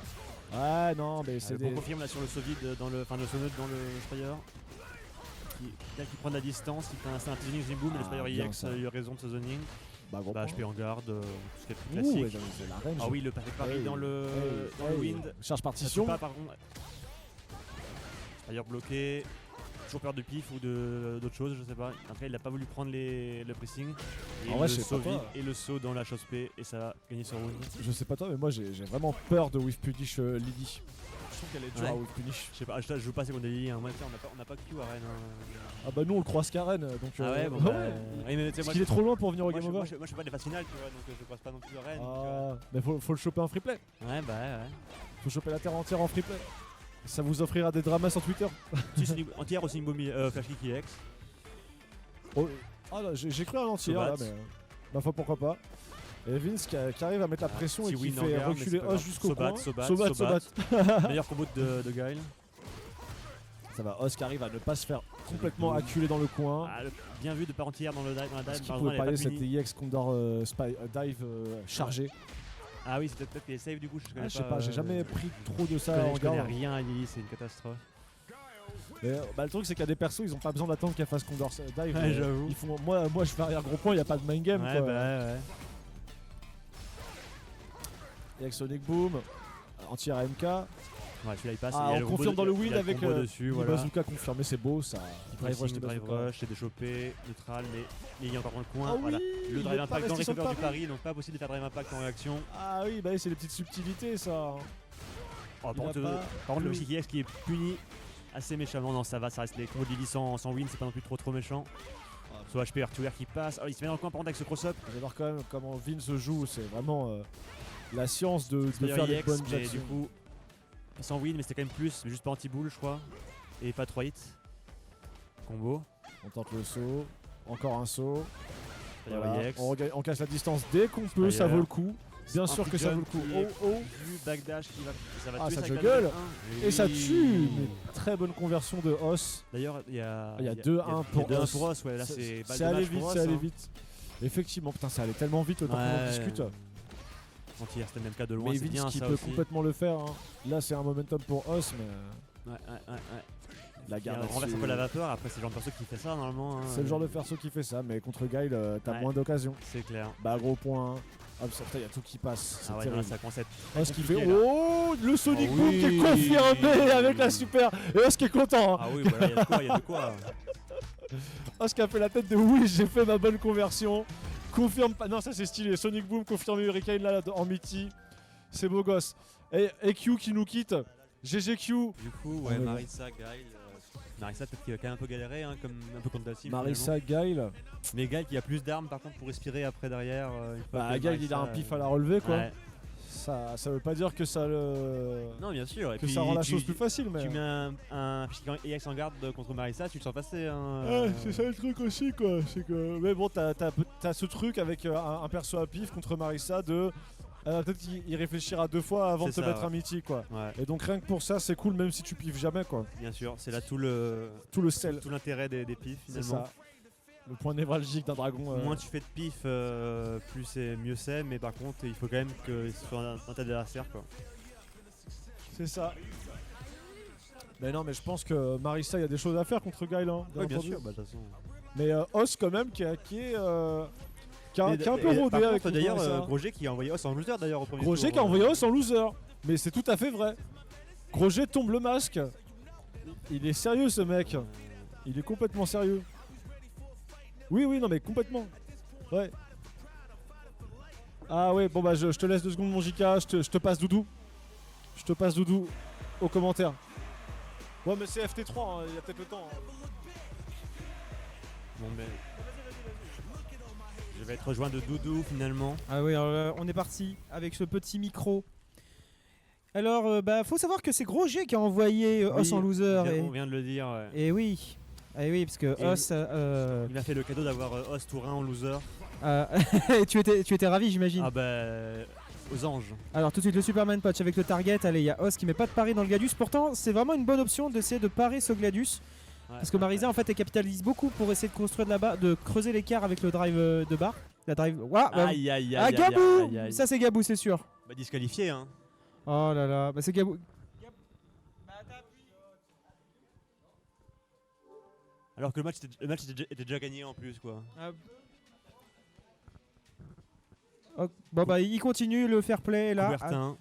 Ouais, non, mais c'est On des. confirme là sur le saut vide dans le. Enfin, le saut neutre dans le Spire. Qui prend de la distance, qui fait un zoning Zimboom et le Ah, Spire bien, EX ça. a eu raison de ce zoning. Bah, gros Bah, point. HP en garde, tout ce qui est plus Ouh, classique. ouais, c'est la range. Ah oui, le perfect pari Hey, dans le hey, wind. Charge Ça tue partition. pas par contre. Spire bloqué. Toujours peur de pif ou d'autres choses, je sais pas. Après, il a pas voulu prendre le pressing. Et En vrai, le je sais saut pas vide toi. et le saut dans la chose P et ça va gagner sur round. Je sais pas toi, mais moi j'ai vraiment peur de With Punish Lydie. Je trouve qu'elle est dure Ouais. à With Punish. Je sais pas, je joue pas contre des lits, hein. Moi, tu sais, on n'a pas Q à Rennes. Hein. Ah bah nous on le croise qu'à Rennes, donc. Ah ouais, bon, ouais. bah, oui, mais tu sais, Parce moi, qu'il est trop loin pour venir au moi, Game je, Over. moi, je fais pas des phases finales, tu vois, donc je croise pas non plus à Rennes. donc, Ah, mais faut le choper en free play. ouais, bah ouais. Faut choper la terre entière en free play. Ça vous offrira des dramas sur Twitter. Entière aussi Flash Kick EX. Oh, ah là, j'ai cru à l'entière là, Sobat. mais ma foi pourquoi pas. Et Vince qui arrive à mettre la pression et petit qui win en fait garde, mais reculer c'est pas Os grave. jusqu'au Sobat, coin. Sobat. Meilleur combo de Guile. Ça va, Os qui arrive à ne pas se faire complètement acculer dans le coin. Ah, bien vu de pas entière dans le dive. Parce qu'il par pouvait exemple, elle parier est cette pas punie. EX Condor dive chargé. Ah oui, c'est peut-être qu'il est safe du coup, je connais Ah, je sais pas, j'ai jamais pris trop de ça en Je connais garde. rien à Lily, c'est une catastrophe. Mais, bah, le truc c'est qu'il y a des persos, ils ont pas besoin d'attendre qu'elle fasse Condor dive. Ouais, j'avoue. Ils font, moi je fais arrière gros point, il y a pas de main game Ouais, quoi. bah ouais. Et avec Sonic Boom, anti-RMK. Ouais, celui-là il passe. Ah, il y a on le combo confirme dans le win il y a avec combo dessus, voilà. bazooka confirmé, c'est beau ça. Drive rush, bazooka. c'est déchopé, neutral, mais il est encore dans le coin. Ah Voilà. oui, Le il drive est pas impact dans le resté sur le recover du pari. pari, donc pas possible de faire drive impact en réaction. Ah oui, bah oui, c'est les petites subtilités ça. Oh, Il a par contre, pas le plus. Wiki X qui est puni assez méchamment. Non, ça va, ça reste les combos de Lily sans win, c'est pas non plus trop méchant. Soit HP R2R qui passe. Oh, il se met dans le coin par contre avec ce cross-up. J'adore quand même comment Vince joue, c'est vraiment la science de D'ailleurs, faire les EX, bonnes mais actions. du coup, sans win, mais c'était quand même plus, mais juste pas anti-boule, je crois. Et pas 3 hits. Combo. On tente le saut, encore un saut. D'ailleurs, Voilà. EX. On casse la distance dès qu'on peut, ça D'ailleurs. vaut le coup. Bien Un sûr petit que ça vaut le jump coup. qui est Oh, vu, backdash qui va, ça va Ah, tuer ça sa juggle. classe de 1. et ça Oui. tue. Mais très bonne conversion de Os. D'ailleurs, il y a, Il y a 2-1 pour 2-1 Os. pour Os, ouais, là c'est C'est allé dommage vite, pour c'est Os, allé hein. vite. Effectivement, putain, ça allait tellement vite le temps qu'on en Ouais. discute. Anti-air, c'était même cas de loin, Mais c'est Vince bien qui ça peut aussi. complètement le faire. Hein. Là, c'est un momentum pour Os, mais Ouais. la Il garde. renverse un peu la vapeur, après c'est le genre de perso qui fait ça normalement. hein. C'est le genre de perso qui fait ça, mais contre Guile, t'as Ouais. moins d'occasions. C'est clair. Bah, gros point. Hop, ça, putain, y a tout qui passe. C'est Ah ouais, non, là, terrible. ça commence à être Os qui fait compliqué, là. oh le Sonic Ah Boom qui est oui. confirmé avec la super et Os qui est content. Hein. Ah oui, voilà, il y a de quoi. Os qui a fait la tête de oui, j'ai fait ma bonne conversion. Confirme pas. Non, ça c'est stylé. Sonic Boom confirmé Hurricane là en Mitty. C'est beau gosse. Et Q qui nous quitte. GGQ. Du coup, On ouais, est Marissa, Guile. Marissa, peut-être qu'il va quand même un peu galérer, hein, comme un peu contre Dalsim. Marissa Guile. Mais Guile qui a plus d'armes par contre pour respirer après derrière. Une fois Bah que Guile il a un Marissa, pif à la relever quoi. Ouais. Ça veut pas dire que ça le. Non, bien sûr. Et Que puis, ça rend la chose plus facile mais. Tu mets un EX en garde contre Marissa, tu le sens passer. Hein, Ouais, c'est ça le truc aussi quoi. C'est que. Mais bon, t'as ce truc avec un perso à pif contre Marissa de. Peut-être qu'il réfléchira 2 fois avant de C'est te ça, mettre ouais. un mythique quoi. Ouais, Et donc rien que pour ça, c'est cool même si tu piffes jamais quoi. bien sûr. C'est là Tout le sel. tout l'intérêt des pifs C'est finalement. ça. Le point névralgique d'un dragon. Moins tu fais de pif, plus c'est mieux c'est. Mais par contre, il faut quand même que ce soit un tas d'adversaires quoi. C'est ça. Mais non, mais je pense que Marissa, il y a des choses à faire contre Guile. Hein, Oui, bien entendu. sûr. Bah, de toute façon. Mais Os quand même qui est un Et- peu et rodé par avec contre, d'ailleurs, Marissa. Grosjean qui a envoyé Os en loser d'ailleurs au premier Grosjean tour. qui a envoyé Os en loser. Mais c'est tout à fait vrai. Grosjean tombe le masque. Il est sérieux ce mec. Il est complètement sérieux. Oui, non mais complètement. Ouais. Ah ouais, bon bah je te laisse 2 secondes mon JK, je te passe Doudou. Je te passe Doudou aux commentaires. Ouais mais c'est FT3, hein, il y a peut-être le temps. Hein. Bon, mais... Je vais être rejoint de Doudou finalement. Ah oui, alors là, on est parti avec ce petit micro. Alors, faut savoir que c'est Grosjean qui a envoyé Os en loser. On vient de le dire. Ouais. Et oui. Et oui, parce que Et Os. Il m'a fait le cadeau d'avoir Os Tourin en loser. tu étais ravi, j'imagine. Ah bah. Aux anges. Alors, tout de suite, le Superman Patch avec le target. Allez, il y a Os qui met pas de pari dans le Gladius. Pourtant, c'est vraiment une bonne option d'essayer de parer ce Gladius. Ouais, Parce que Marisa, en fait, elle capitalise beaucoup pour essayer de construire de là-bas, de creuser l'écart avec le drive de bar. La drive. Voilà, bah, Aïe aïe aïe. ah, aïe, Gabou aïe, aïe. Ça, c'est Gabou, c'est sûr. Bah disqualifié hein. Oh là là, bah c'est Gabou. Alors que le match était déjà gagné en plus quoi. Oh, bon bah il continue le fair play là. Coubertin.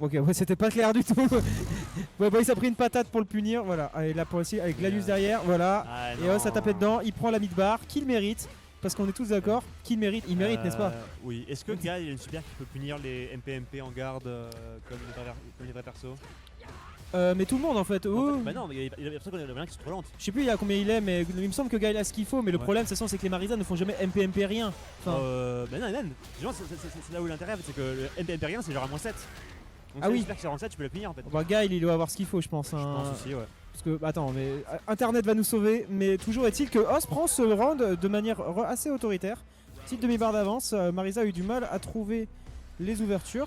Ok, ouais, c'était pas clair du tout. Ouais, bah il s'est pris une patate pour le punir. Voilà, allez là pour essayer avec Gladius derrière. Voilà. Ah, Et Os a tapé dedans. Il prend la mid-bar. Qu'il mérite. Parce qu'on est tous d'accord. Qu'il mérite. Il mérite, n'est-ce pas? Oui. Est-ce que Guy il a une super qui peut punir les MPMP en garde comme les vrais persos? Mais tout le monde en fait. En Oh. fait, bah non, mais il y a l'impression qu'il y en a rien qui sont trop lentes. Je sais plus il y a combien il est, mais il me semble que Gaël a ce qu'il faut. Mais le Ouais. problème, c'est que les Marisa ne font jamais MPMP rien. Enfin, Bah non, genre, c'est là où l'intérêt, c'est que le MPMP rien, c'est genre à -7. Donc Ah si oui. j'espère que c'est -7, tu peux le punir en fait. bah, Gaël, il doit avoir ce qu'il faut, je pense. Je hein. pense aussi, ouais. Parce que, attends, mais Internet va nous sauver. Mais toujours est-il que Os prend ce round de manière assez autoritaire. Petite demi-barre d'avance. Marisa a eu du mal à trouver les ouvertures.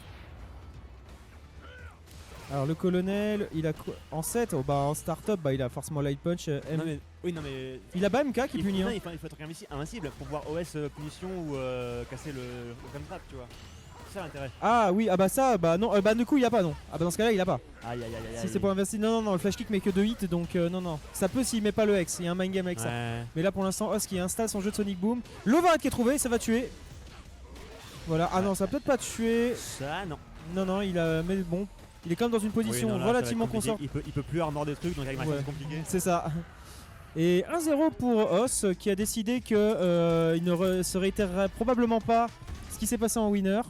Alors le colonel, il a en 7, en start-up, il a forcément light punch. Non mais, oui, non mais. Il a pas MK qui il punit. faut, hein. il faut être invincible pour pouvoir OS punition ou casser le gun trap, tu vois. C'est ça l'intérêt. Ah oui, ah bah ça, bah non, du coup il y a pas non. Ah bah dans ce cas-là il a pas. Aïe aïe aïe aïe. Si c'est pour inverser, non, le flash kick met que 2 hits donc non. Ça peut s'il met pas le X, il y a un mind game avec ça. Ouais. Mais là pour l'instant, Os qui installe son jeu de Sonic Boom. L'overhead qui est trouvé, ça va tuer. Voilà, ah non, ça va peut-être pas tuer. Ça, non. Non, il a. Mais bon, il est quand même dans une position Oui, non, là, ça va être relativement compliqué. confortable. Il peut plus armor des trucs, donc avec Marissa Ouais. c'est compliqué. C'est ça. Et 1-0 pour Os qui a décidé que il ne se réitérera probablement pas ce qui s'est passé en winner.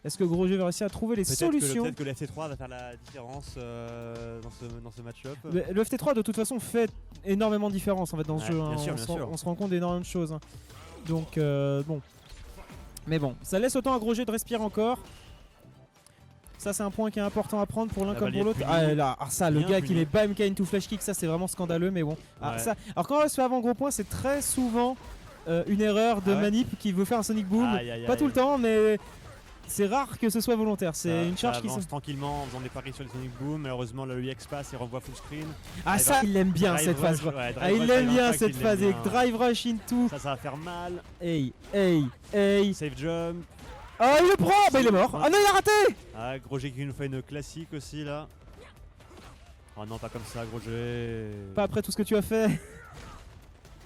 Est-ce que Gros Jeu va réussir à trouver les solutions? Peut-être que le FC3 va faire la différence dans ce match-up. Le FT3 de toute façon fait énormément de différence en fait dans ce Ouais, jeu. bien hein. sûr, on, bien se rend, sûr. on se rend compte d'énormément de choses. hein. Donc bon. Mais bon, ça laisse autant à Gros Jeu de respirer encore. Ça c'est un point qui est important à prendre pour l'un La comme pour balayette l'autre. punie. Ah là, ça, le Bien gars qui puni. met BAMK into flash kick, ça c'est vraiment scandaleux mais bon. Ouais. Alors quand on se fait avant gros point, c'est très souvent une erreur de Ah ouais manip qui veut faire un Sonic Boom. Aïe, aïe, Pas aïe. tout le temps mais c'est rare que ce soit volontaire. C'est Ça- une charge ça qui avance se... tranquillement en faisant des paris sur les Sonic Boom. Malheureusement, le UX passe et renvoie full screen. Ah ça il aime bien Drive cette phase. rush, ouais, drive Ah il rush, aime drive bien impact, cette il l'aime phase avec bien. drive rush into. Ça va faire mal. Hey. Safe jump. Oh il le prend. Bah il est mort. Ouais. Ah non il a raté. Ah, Gros G qui nous fait une classique aussi là. Oh non, pas comme ça, Gros G. Pas après tout ce que tu as fait.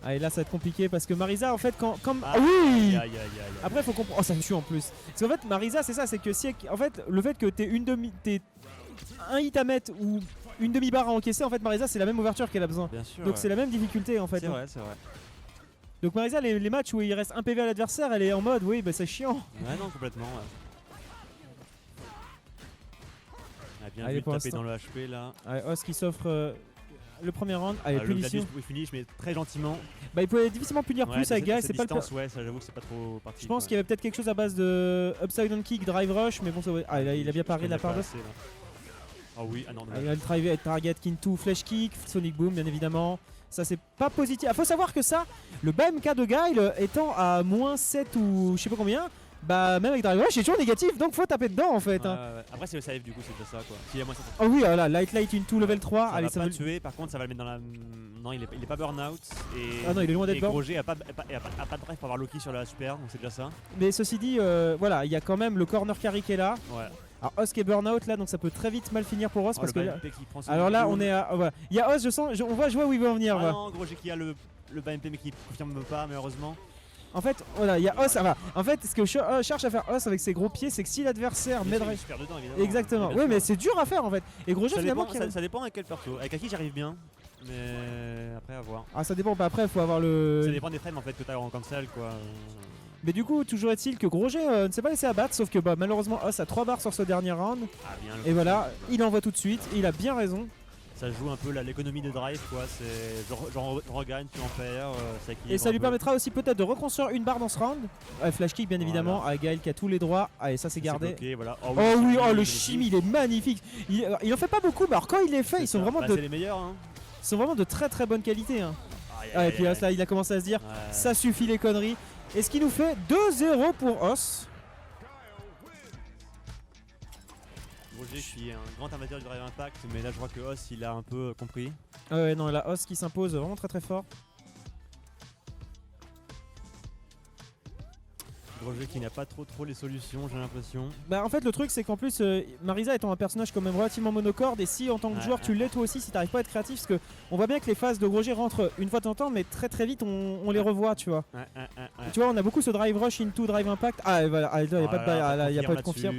Ah et là ça va être compliqué parce que Marisa en fait quand comme Ah, ah oui. Aïe, aïe, aïe, aïe. Après faut comprendre. Oh ça me tue en plus. Parce qu'en fait Marisa c'est ça, c'est que si en fait le fait que t'es un hit à mettre ou une demi-barre à encaisser, en fait Marisa c'est la même ouverture qu'elle a besoin. Bien sûr. Donc ouais. c'est la même difficulté en fait. C'est vrai, c'est vrai. Donc Marisa les matchs où il reste un PV à l'adversaire, elle est en mode oui bah c'est chiant. Ouais, non, complètement. Ouais. Ah, bien Allez, vu de pour taper l'instant. dans le HP là. Allez, Os qui s'offre le premier round. Allez, Ah, le punition. Gladius oui, finish, mais très gentiment. Bah il pouvait difficilement punir Ouais, plus avec Guy, cette c'est pas le distance, ouais, ça j'avoue que c'est pas trop parti. Je pense qu'il y avait peut-être quelque chose à base de upside down kick, drive rush, mais bon ça ah, il a bien paré de la part de. Ah oui, ah non, Il a le drive target Kintu, flash kick, Sonic Boom bien évidemment. Ça c'est pas positif. Ah, faut savoir que ça, le BMK de Guile étant à moins 7 ou je sais pas combien, bah même avec drive rush c'est toujours négatif donc faut taper dedans en fait. hein. Après c'est le save du coup, c'est déjà ça quoi. S'il y a moins, ça Oh oui voilà, light into level 3. ça Allez va ça pas va. le tuer, par contre ça va le mettre dans la. Non, il est pas burn-out. Et... Ah non, il est loin d'être et burn. Gros-G a pas de drive pour avoir Loki sur la super, donc c'est déjà ça. Mais ceci dit, voilà, il y a quand même le corner carry qui est là. Ouais. Alors Os qui est burn-out là donc ça peut très vite mal finir pour Os Oh, parce que le là... BMP qui prend son Alors là boom. on est à... voilà. Il y a Os, je sens, on voit où il veut en venir. Ah voilà. non, Gros-G qui a le BMP mais qui confirme pas malheureusement. En fait, voilà, il y a Os. Ah, bah, en fait, ce que cherche à faire Os avec ses gros pieds, c'est que si l'adversaire met Mais drive. super dedans évidemment. Exactement. Bien Oui, sûr. mais c'est dur à faire en fait. Et Gros Jeu ça finalement. dépend, ça dépend avec quel perso. Avec Aki j'arrive bien, mais après à voir. Ah, ça dépend. Bah, après, il faut avoir Ça le. dépend des frames en fait que t'as en cancel quoi. Mais du coup, toujours est-il que Gros Jeu ne s'est pas laissé abattre, sauf que bah, malheureusement, Os a 3 barres sur ce dernier round. Ah bien. Et voilà, il envoie tout de suite. Il a bien raison. Ça joue un peu l'économie des drives quoi. C'est je regagne, tu en perds. Et ça lui permettra aussi peut-être de reconstruire une barre dans ce round. Flash kick, bien évidemment. À Gaël qui a tous les droits. Allez, ça c'est gardé. Bloqué, voilà. Oh oui, oh le magnifique. chimie, il est magnifique. Il en fait pas beaucoup, mais alors quand il les fait, C'est ils sont ça. vraiment Bah, de, c'est les meilleurs hein. ils sont vraiment de très très bonne qualité. Hein. Aïe, Ah, et aïe, puis là, aïe. là, il a commencé à se dire, Ouais. ça suffit les conneries. Et ce qui nous fait 2-0 pour Os. Roger qui est un grand amateur du drive impact, mais là je vois que Os il a un peu compris. Ah ouais, non, la Os qui s'impose vraiment très très fort. Roger qui n'a pas trop les solutions, j'ai l'impression. Bah en fait le truc c'est qu'en plus Marisa étant un personnage quand même relativement monocorde et si en tant que Ouais, joueur tu l'es toi aussi si t'arrives pas à être créatif parce que on voit bien que les phases de Roger rentrent une fois de temps en temps mais très très vite on les revoit tu vois. Ouais. Tu vois on a beaucoup ce drive rush into drive impact. Ah et voilà, il y a pas de barrière, là, il y a pas de confirme.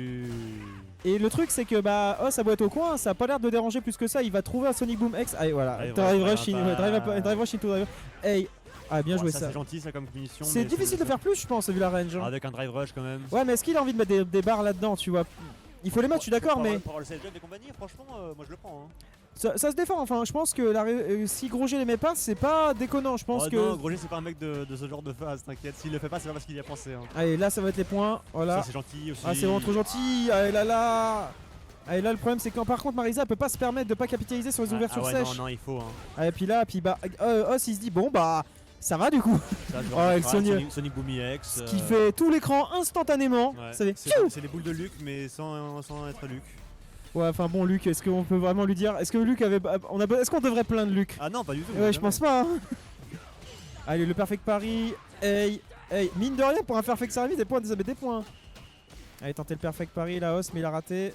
Et le truc c'est que bah Os a beau être au coin, ça a pas l'air de déranger plus que ça, il va trouver un Sonic Boom X. Allez voilà, drive rush into drive. Hey, ah bien joué ça. C'est gentil ça comme punition. C'est mais difficile de faire plus je pense vu la range. hein. avec un drive rush quand même. Ouais mais est-ce qu'il a envie de mettre des barres là-dedans tu vois. Il faut les mettre, je suis d'accord mais Pour le save jump et compagnie, franchement moi je le prends. Hein. ça se défend enfin je pense que si Grosjean les met pas c'est pas déconnant je pense Oh que. non, Grosjean c'est pas un mec de ce genre de phase, t'inquiète. S'il le fait pas c'est pas parce qu'il y a pensé. Hein. Allez là ça va être les points, voilà. Ça c'est gentil aussi. Ah c'est vraiment trop gentil, allez là. Allez là le problème c'est quand par contre Marisa elle peut pas se permettre de pas capitaliser sur les ouvertures ouais, sèches. Non il faut. Hein. Allez puis là puis bah Os il se dit bon bah ça va du coup. Ça, je Oh, et le Sonic Boom EX. Qui fait tout l'écran instantanément. Ouais, Ça fait c'est les boules de Luc mais sans être Luc. Ouais enfin bon Luc est-ce qu'on peut vraiment lui dire. Est-ce que Luc avait. Est-ce qu'on devrait plaindre Luc? Ah non pas du tout. Ouais je pense pas hein. Allez le perfect pari. Hey mine de rien pour un perfect service des points ça met des points. Allez tenter le perfect pari la Os mais il a raté.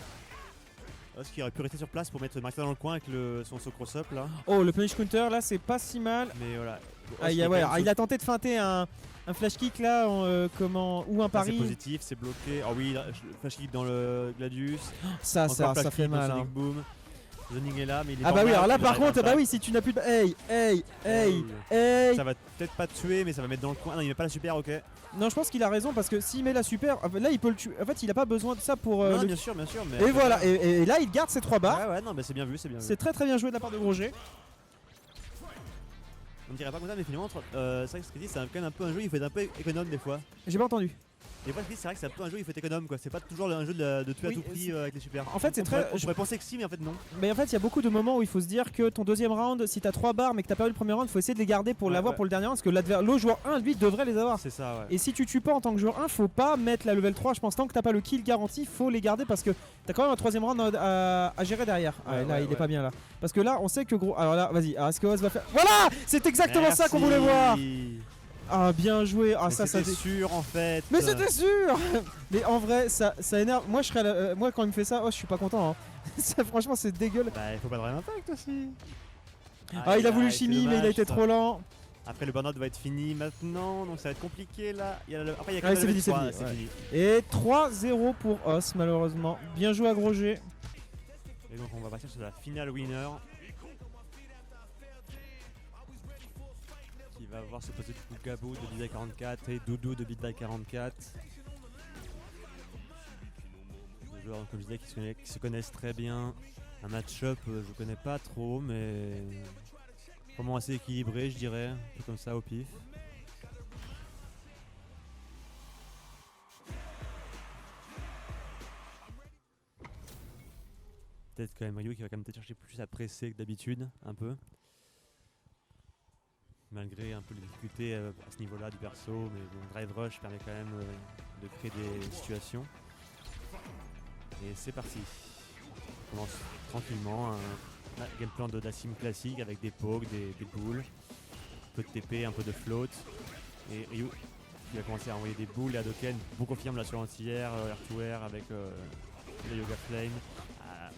Os qui aurait pu rester sur place pour mettre Martin dans le coin avec son cross-up là. Oh le punish counter là c'est pas si mal. Mais voilà. Ah, il a tenté de feinter un flash kick là, ou un pari. C'est positif, c'est bloqué. Oh oui, flash kick dans le Gladius. Ça fait mal. Sonic Boom. Zoning est là, mais il est Ah bah oui, alors là par contre, bah oui, si tu n'as plus de... Hey. Ça va peut-être pas tuer, mais ça va mettre dans le coin. Non, il met pas la super, ok. Non, je pense qu'il a raison parce que s'il met la super, là il peut le tuer. En fait, il a pas besoin de ça pour. Non, bien sûr, mais. Et voilà, et là il garde ses 3 barres. Ouais, non, mais c'est bien vu, c'est bien vu. C'est très très bien joué de la part de Grosjean. On dirait pas comme ça, mais finalement, c'est vrai que ce qu'il dit, c'est quand même un peu un jeu, il faut être un peu économe des fois. J'ai pas entendu. Des fois, c'est vrai que c'est un peu un jeu, il faut être économe quoi. C'est pas toujours un jeu de tuer à tout prix avec les super. En fait, c'est très. On pourrait penser que si, mais en fait, non. Mais en fait, il y a beaucoup de moments où il faut se dire que ton deuxième round, si t'as 3 barres mais que t'as perdu le premier round, il faut essayer de les garder pour l'avoir pour le dernier round parce que le joueur 1, lui, devrait les avoir. C'est ça, ouais. Et si tu tues pas en tant que joueur 1, faut pas mettre la level 3. Je pense tant que t'as pas le kill garanti, faut les garder parce que t'as quand même un troisième round à gérer derrière. Là, il est pas bien là. Parce que là, on sait que gros. Alors là, vas-y. Alors, est-ce que Oz va faire. Voilà, c'est exactement ça qu'on voulait voir. Ah, bien joué. Ah, ça c'était sûr en fait. Mais c'était sûr. Mais en vrai, ça énerve. Moi, moi, quand il me fait ça, je suis pas content. Hein. Franchement, c'est dégueulasse. Bah, il faut pas de Drive Impact aussi. Il a voulu chimie, mais il a été trop lent. Après, le burn-out va être fini maintenant, donc ça va être compliqué là. Après, il y a quand même c'est fini. Et 3-0 pour Os, malheureusement. Bien joué à Grosjean. Et donc, on va passer sur la finale winner. Il va voir se poser du coup Gabou de Bidai 44 et Doudou de Bidai 44. Deux joueurs, comme je disais, qui se connaissent très bien. Un match-up, je connais pas trop, mais vraiment assez équilibré, je dirais. Un peu comme ça au pif. Peut-être quand même Ryu qui va quand même peut-être chercher plus à presser que d'habitude, un peu. Malgré un peu les difficultés à ce niveau-là du perso, mais bon, Drive Rush permet quand même de créer des situations. Et c'est parti. On commence tranquillement un gameplay de Dassim classique avec des pokes, des boules, un peu de TP, un peu de float. Et Ryu qui va commencer à envoyer des boules et Hadoken. Vous confirme là sur l'anti-air, air-to-air avec le Yoga Flame.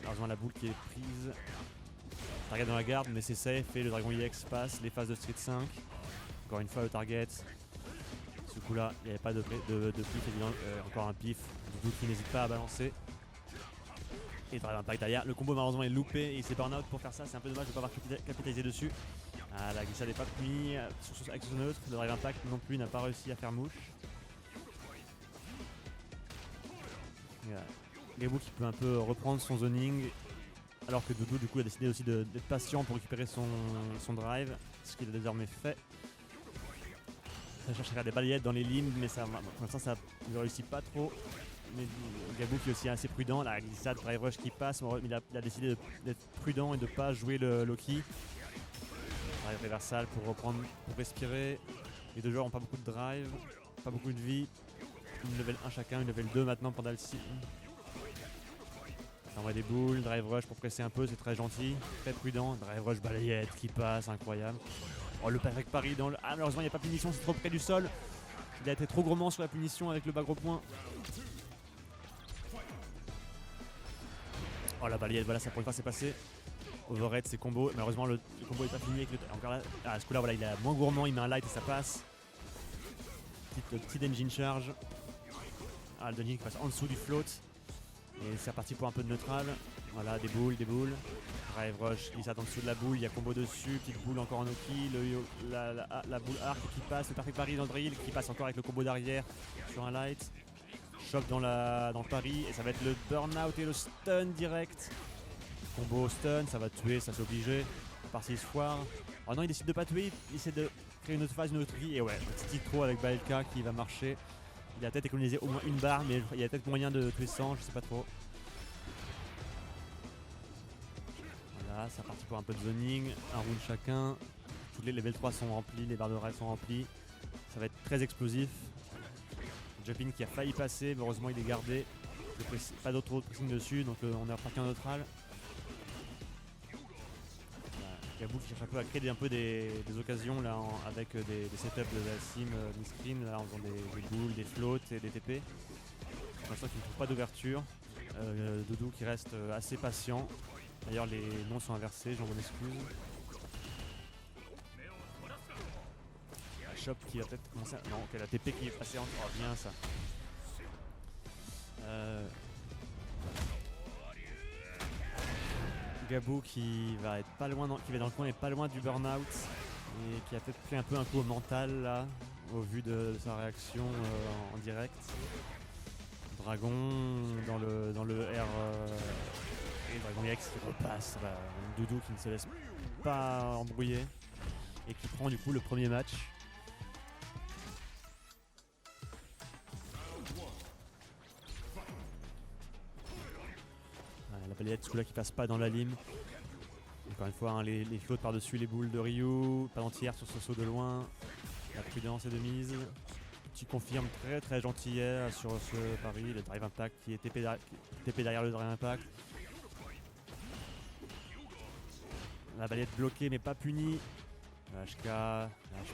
Heureusement la boule qui est prise. Target dans la garde, mais c'est safe et le Dragon EX passe les phases de Street 5. Encore une fois le target. Ce coup là, il n'y avait pas de pif évident. Encore un pif. Doudou qui n'hésite pas à balancer. Et Drive Impact derrière. Le combo malheureusement est loupé et il s'est burn out pour faire ça. C'est un peu dommage de ne pas avoir capitalisé dessus. La glissade n'est pas mis avec son neutre. Le Drive Impact non plus n'a pas réussi à faire mouche. Gabou qui peut un peu reprendre son zoning. Alors que Doudou du coup a décidé aussi d'être patient pour récupérer son drive, ce qu'il a désormais fait. Ça cherche à faire des balayettes dans les limbes, mais ça, pour l'instant ça ne réussit pas trop. Mais Gabou qui est aussi assez prudent, la glissade Drive Rush qui passe, mais il a décidé d'être prudent et de ne pas jouer le Loki. Drive reversal pour reprendre, pour respirer. Les deux joueurs n'ont pas beaucoup de drive, pas beaucoup de vie. Une level 1 chacun, une level 2 maintenant pour Dalsim. Ça envoie des boules, Drive Rush pour presser un peu, c'est très gentil, très prudent. Drive Rush balayette qui passe, incroyable. Oh le perfect pari dans le... Ah malheureusement il n'y a pas punition, c'est trop près du sol. Il a été trop gourmand sur la punition avec le bas gros point. Oh la balayette, voilà ça pour une fois c'est passé. Overhead c'est combo, malheureusement le combo n'est pas fini avec le... Encore là, ce coup là voilà il est moins gourmand, il met un light et ça passe. Petit engine charge. Le engine qui passe en dessous du float. Et c'est reparti pour un peu de neutral. Voilà, des boules. Drive Rush, glissade en dessous de la boule, il y a combo dessus, petite boule encore en Oki, la boule arc qui passe, le perfect parry dans le drill qui passe encore avec le combo d'arrière sur un light. Choc dans le parry et ça va être le burn-out et le stun direct. Combo stun, ça va tuer, ça c'est obligé. Par-ci il se foire. Oh non, il décide de pas tuer, il essaie de créer une autre phase, une autre vie. Et ouais, petit trop avec Baelka qui va marcher. Il a peut-être économisé au moins une barre, mais il y a peut-être moyen de tuer 100, je sais pas trop. Voilà, c'est parti pour un peu de zoning, un round chacun. Tous les level 3 sont remplis, les barres de rail sont remplies. Ça va être très explosif. Jumpin qui a failli passer, mais heureusement il est gardé. Pas d'autre pressing dessus, donc on est reparti en neutral. Gabou qui cherche un peu à créer un peu des occasions là, avec des setups de la sim mi-screen en faisant des boules, des floats et des TP. Pour l'instant il ne trouve pas d'ouverture. Doudou qui reste assez patient. D'ailleurs les noms sont inversés, j'en m'en excuse. shop qui va peut-être commencer à... Non, ok, la TP qui est passée en... Oh, bien ça. Gabou qui va être pas loin, qui va dans le coin et pas loin du burn-out. Et qui a peut-être pris un peu un coup au mental là, au vu de sa réaction en direct. Dragon dans le R et Dragon X qui repasse. Doudou qui ne se laisse pas embrouiller et qui prend du coup le premier match. La balayette celui-là qui passe pas dans la lime. Encore une fois, hein, les flottes par-dessus les boules de Ryu, pas entière sur ce saut de loin. La prudence est de mise. Tu confirmes très très gentillet sur ce pari, le drive impact qui est TP derrière le drive impact. La balayette bloquée mais pas punie. Le HK,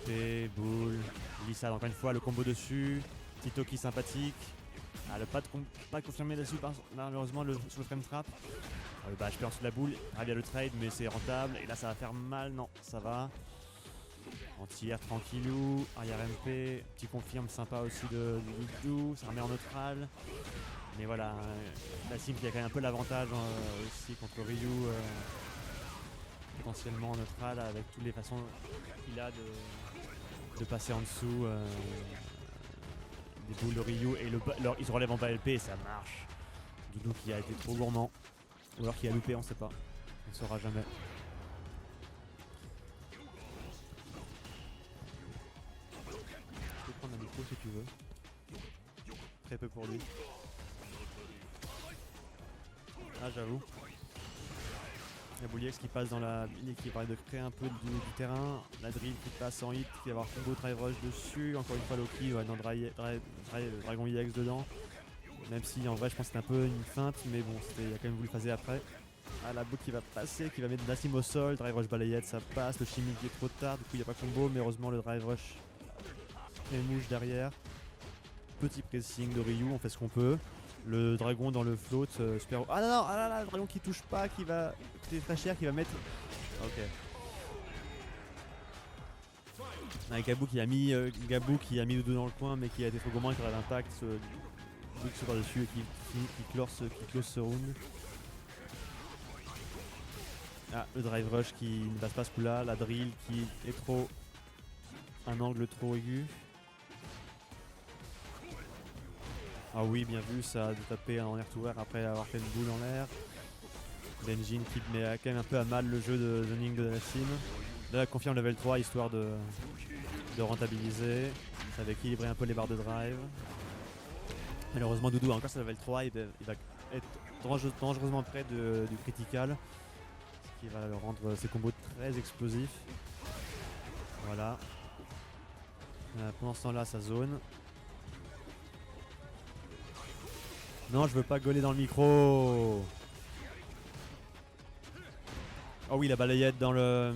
HP, boule, glissade encore une fois, le combo dessus. Petit Toki sympathique. Ah, pas confirmé là-dessus malheureusement sur le frame trap. Le HP en dessous de la boule, arrive à le trade mais c'est rentable. Et là ça va faire mal, non, ça va. Anti-air tranquillou, arrière MP, petit confirme sympa aussi de Doudou, ça remet en neutral. Mais voilà, la sim qui a quand même un peu l'avantage aussi contre Ryu, potentiellement en neutral avec toutes les façons qu'il a de passer en dessous des boules de Ryu et ils se relèvent en bas LP et ça marche. Doudou qui a été trop gourmand, ou alors qui a loupé, on sait pas, on ne saura jamais. Prendre un micro si tu veux. Très peu pour lui. Ah j'avoue. Il y a Bouliex qui passe dans la ligne qui paraît de créer un peu du terrain. La drill qui passe en hit, qui va avoir combo drive rush dessus. Encore une fois Loki dans Dragon EX dedans. Même si en vrai je pense que c'était un peu une feinte, mais bon il a quand même voulu phaser après. Ah la boucle qui va passer, qui va mettre Nassim au sol, drive rush balayette, ça passe, le chimique qui est trop tard, du coup il n'y a pas combo, mais heureusement le drive rush et mouche derrière. Petit pressing de Ryu, on fait ce qu'on peut. Le dragon dans le float, super. Ah non, ah là là, le dragon qui touche pas, qui va coûter très cher, qui va mettre. Ok. Gabou qui a mis Doudou dans le coin, mais qui a été trop gourmand, qui aura l'impact, Doudou qui saute par-dessus et qui close ce round. Ah, le drive rush qui ne passe pas ce coup-là, la drill qui est trop. Un angle trop aigu. Ah oui, bien vu ça, de taper en air to air après avoir fait une boule en l'air. Benjin qui met quand même un peu à mal le jeu de zoning de la sim. Là, confirme level 3 histoire de rentabiliser. Ça va équilibrer un peu les barres de drive. Malheureusement, Doudou a encore sa level 3, il va être dangereusement près du critical. Ce qui va rendre ses combos très explosifs. Voilà. Pendant ce temps-là, ça zone. Non, je veux pas gauler dans le micro. Oh oui, la balayette dans le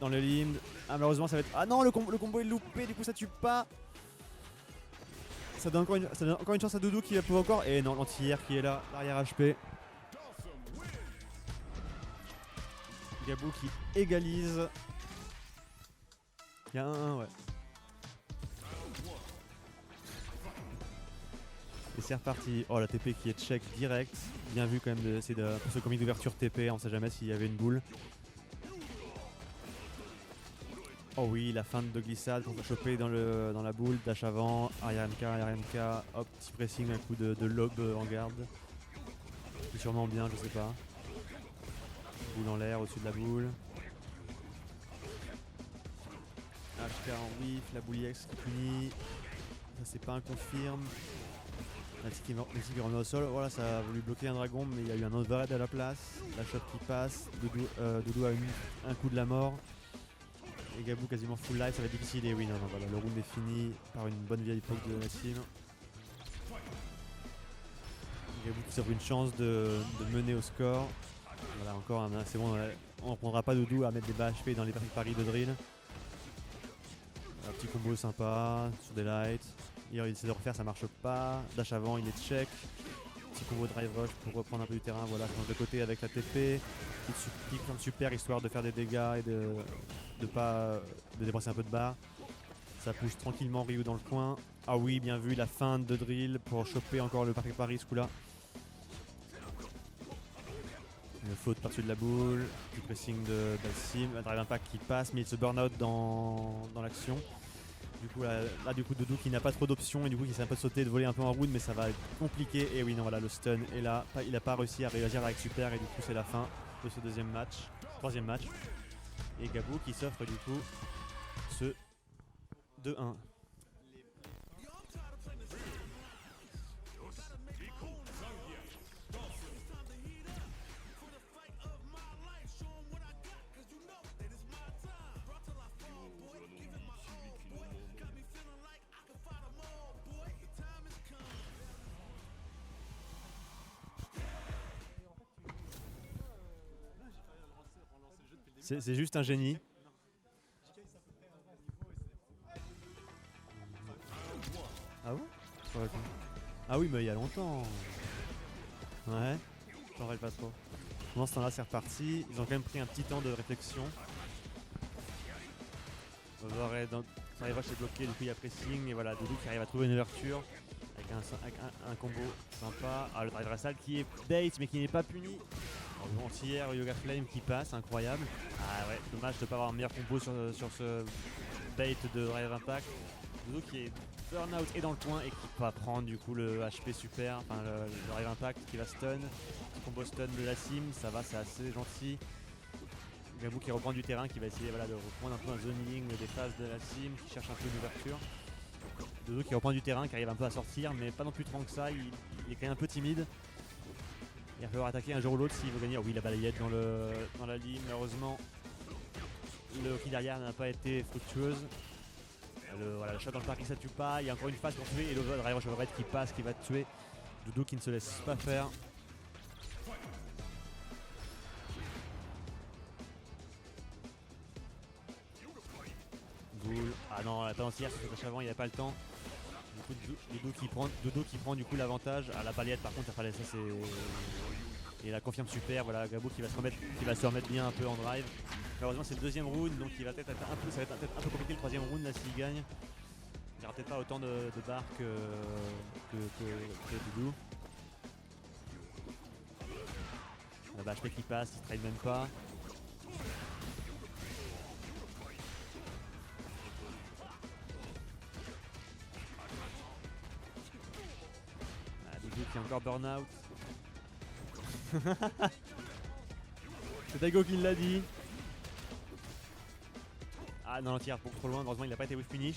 limb. Ah, malheureusement, ça va être. Ah non, le combo est loupé, du coup, ça tue pas. Ça donne encore une chance à Doudou qui va pouvoir encore. Et non, l'anti-air qui est là, l'arrière HP. Gabou qui égalise. Il y a 1-1, ouais. Et c'est reparti. Oh, la TP qui est check direct. Bien vu quand même, c'est pour ce comic d'ouverture TP, on sait jamais s'il y avait une boule. Oh oui, la feinte de glissade pour choper dans la boule, dash avant, arrière MK, hop, petit pressing, un coup de lob en garde. C'est sûrement bien, je sais pas. Boule en l'air au-dessus de la boule. HK en whiff, la boule X qui punit. Ça c'est pas un confirme. Nancy qui remet au sol, voilà, ça a voulu bloquer un dragon, mais il y a eu un overhead à la place. La shot qui passe, Doudou a eu un coup de la mort. Et Gabou quasiment full life, ça va être difficile. Et oui, non, voilà, le round est fini par une bonne vieille poke de Nassim. Gabou qui s'offre une chance de mener au score. Voilà, encore c'est bon, on ne reprendra pas Doudou à mettre des bas HP dans les paris de drill. Un petit combo sympa sur des lights. Il essaie de refaire, ça marche pas. Dash avant, il est check. Petit combo drive rush pour reprendre un peu du terrain. Voilà, change de côté avec la TP. Petit super histoire de faire des dégâts et de dépenser un peu de barre. Ça pousse tranquillement Ryu dans le coin. Ah oui, bien vu, la feinte de drill pour choper encore le Perfect Parry ce coup-là. Une faute par-dessus de la boule, petit pressing de Dalsim, un drive impact qui passe, mais il se burn out dans l'action. Du coup, là, du coup, Doudou qui n'a pas trop d'options et du coup qui s'est un peu sauté de voler un peu en round, mais ça va être compliqué. Et oui, non, voilà, le stun est là. Il n'a pas réussi à réagir avec super et du coup, c'est la fin de ce troisième match. Et Gabou qui s'offre du coup ce 2-1. C'est juste un génie. Ah bon? Ah oui, mais il y a longtemps. Ouais, j'en rappelle pas trop. Pendant ce temps-là, c'est reparti. Ils ont quand même pris un petit temps de réflexion. Drive rush est bloqué, du coup il y a pressing. Et voilà, Doudou qui arrive à trouver une ouverture avec un combo sympa. Ah, le drive Rassal qui est bait mais qui n'est pas puni. Hier, Yoga Flame qui passe, incroyable. Ah ouais, dommage de ne pas avoir un meilleur combo sur ce bait de Drive Impact. Doudou qui est burn-out et dans le coin et qui va prendre du coup le HP super, enfin le Drive Impact qui va stun. Combo stun de la sim, ça va, c'est assez gentil. Gabou qui reprend du terrain, qui va essayer voilà, de reprendre un peu un zoning des phases de la sim, qui cherche un peu une ouverture. Doudou qui reprend du terrain, qui arrive un peu à sortir, mais pas non plus trop que ça, il est quand même un peu timide. Il va falloir attaquer un jour ou l'autre s'il veut gagner. Oh oui, la balayette dans la ligne, malheureusement. Le hockey derrière n'a pas été fructueuse. Le shot dans le parking ça tue pas. Il y a encore une phase pour tuer et le drive rush overhead qui passe, qui va tuer. Doudou qui ne se laisse pas faire. Boule. Ah non, la balancière sur ce avant, il n'y a pas le temps. Du coup, Doudou qui prend du coup l'avantage. À la balayette par contre, ça c'est. Et la confirme super, voilà, Gabou qui va se remettre bien un peu en drive. Malheureusement c'est le deuxième round, donc ça va être un peu compliqué le troisième round là s'il gagne. Il n'y aura peut-être pas autant de barres que Doudou. La HP qui passe, il ne trade même pas. Doudou qui est encore burn-out. C'est Daigo qui l'a dit. Ah non, tire beaucoup trop loin, heureusement il n'a pas été with finish.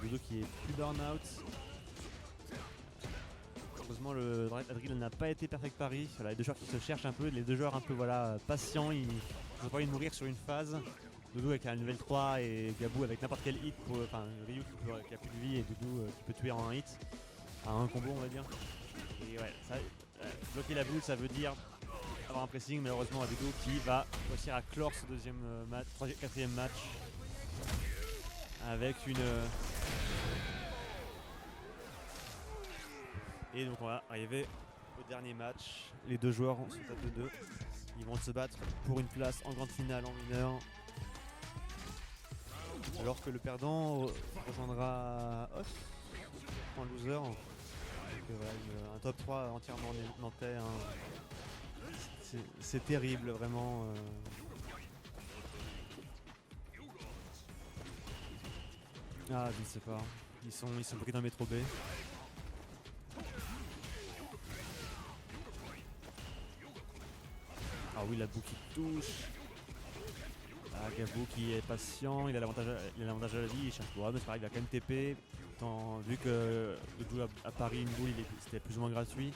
Doudou qui est plus burn-out. Heureusement le drill n'a pas été perfect parry. Voilà, les deux joueurs qui se cherchent un peu, les deux joueurs un peu voilà, patients, ils n'ont pas envie de mourir sur une phase. Doudou avec un level 3 et Gabou avec n'importe quel hit, enfin Ryu qui a plus de vie et Doudou qui peut tuer en un hit, à un combo on va dire. Et ouais, ça, bloquer la boule ça veut dire avoir un pressing, malheureusement à Doudou qui va réussir à clore ce deuxième match, quatrième match avec une... Et donc on va arriver au dernier match. Les deux joueurs sont à 2-2. Ils vont se battre pour une place en grande finale en mineur. Alors que le perdant rejoindra Os en loser. Donc, voilà, un top 3 entièrement nantais. Hein. C'est terrible vraiment. Ah je ne sais pas. Ils sont pris dans le métro B. Ah oui, la boue qui touche. Ah, Gabou qui est patient, il a l'avantage à la vie, il cherche mais c'est pareil, il va quand même TP. Vu que Doudou à Paris, une boule, c'était plus ou moins gratuit.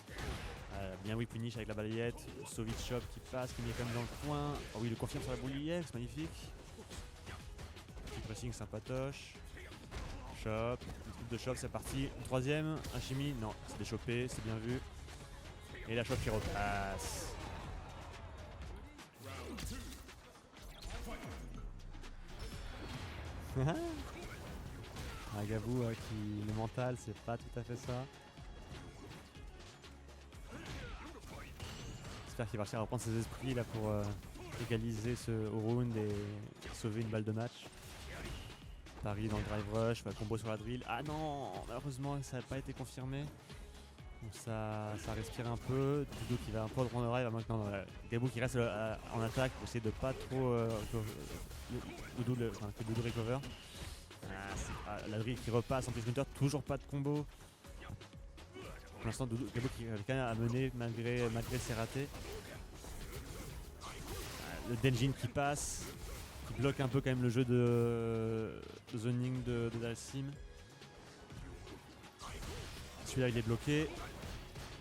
Bien oui, finish avec la balayette. Sovic Shop qui passe, qui met quand même dans le coin. Oh oui, il le confirme sur la boule IX, c'est magnifique. Petit pressing sympatoche. Shop, une coupe de Shop, c'est parti. Une troisième, un chimie, non, c'est déchopé, c'est bien vu. Et la Shop qui repasse. Gabou qui le mental c'est pas tout à fait ça. J'espère qu'il va réussir à reprendre ses esprits là pour égaliser ce round et sauver une balle de match. Paris dans le drive rush, combo sur la drill. Ah non, malheureusement ça n'a pas été confirmé. Donc ça respire un peu. Doudou qui va un peu prendre le drive. Maintenant, Gabou qui reste en attaque pour essayer de pas trop que Doudou recover. La drill qui repasse en plus Winter, toujours pas de combo. Pour l'instant, Gabou qui arrive quand même à mener malgré ses ratés. Le Denjin qui passe, qui bloque un peu quand même le jeu de zoning de Dalsim. Celui-là il est bloqué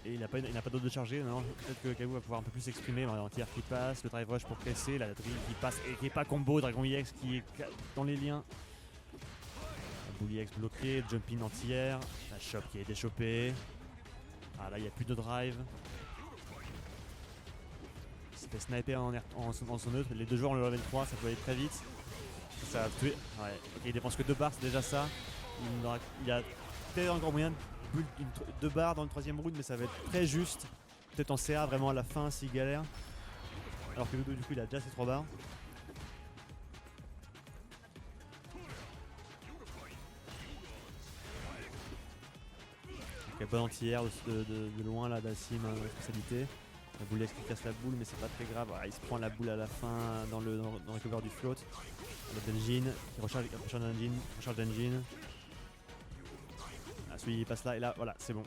et il n'a pas d'autre de chargé. Peut-être que Gabou va pouvoir un peu plus s'exprimer. L'anti-air qui passe, le drive rush pour presser, la drill qui passe et qui n'est pas combo, Dragon EX qui est dans les liens. Bully X bloqué, jumping anti-air, la shop qui a été chopée. Ah là il n'y a plus de drive. Il s'est fait sniper en son neutre. Les deux joueurs ont le level 3, ça peut aller très vite. Ça va tuer. Ouais. Okay, il dépense que 2 barres, c'est déjà ça. Il y a peut-être encore moyen de build 2 barres dans le 3ème round, mais ça va être très juste. Peut-être en CA vraiment à la fin s'il galère. Alors que Doudou du coup il a déjà ses 3 barres. Il y a pas d'anti-air de loin là d'Assim, spécialité. La boule qui casse la boule mais c'est pas très grave. Voilà, il se prend la boule à la fin dans le recover du float. Le Denjin qui recharge d'engine. Ah, celui il passe là et là, voilà, c'est bon.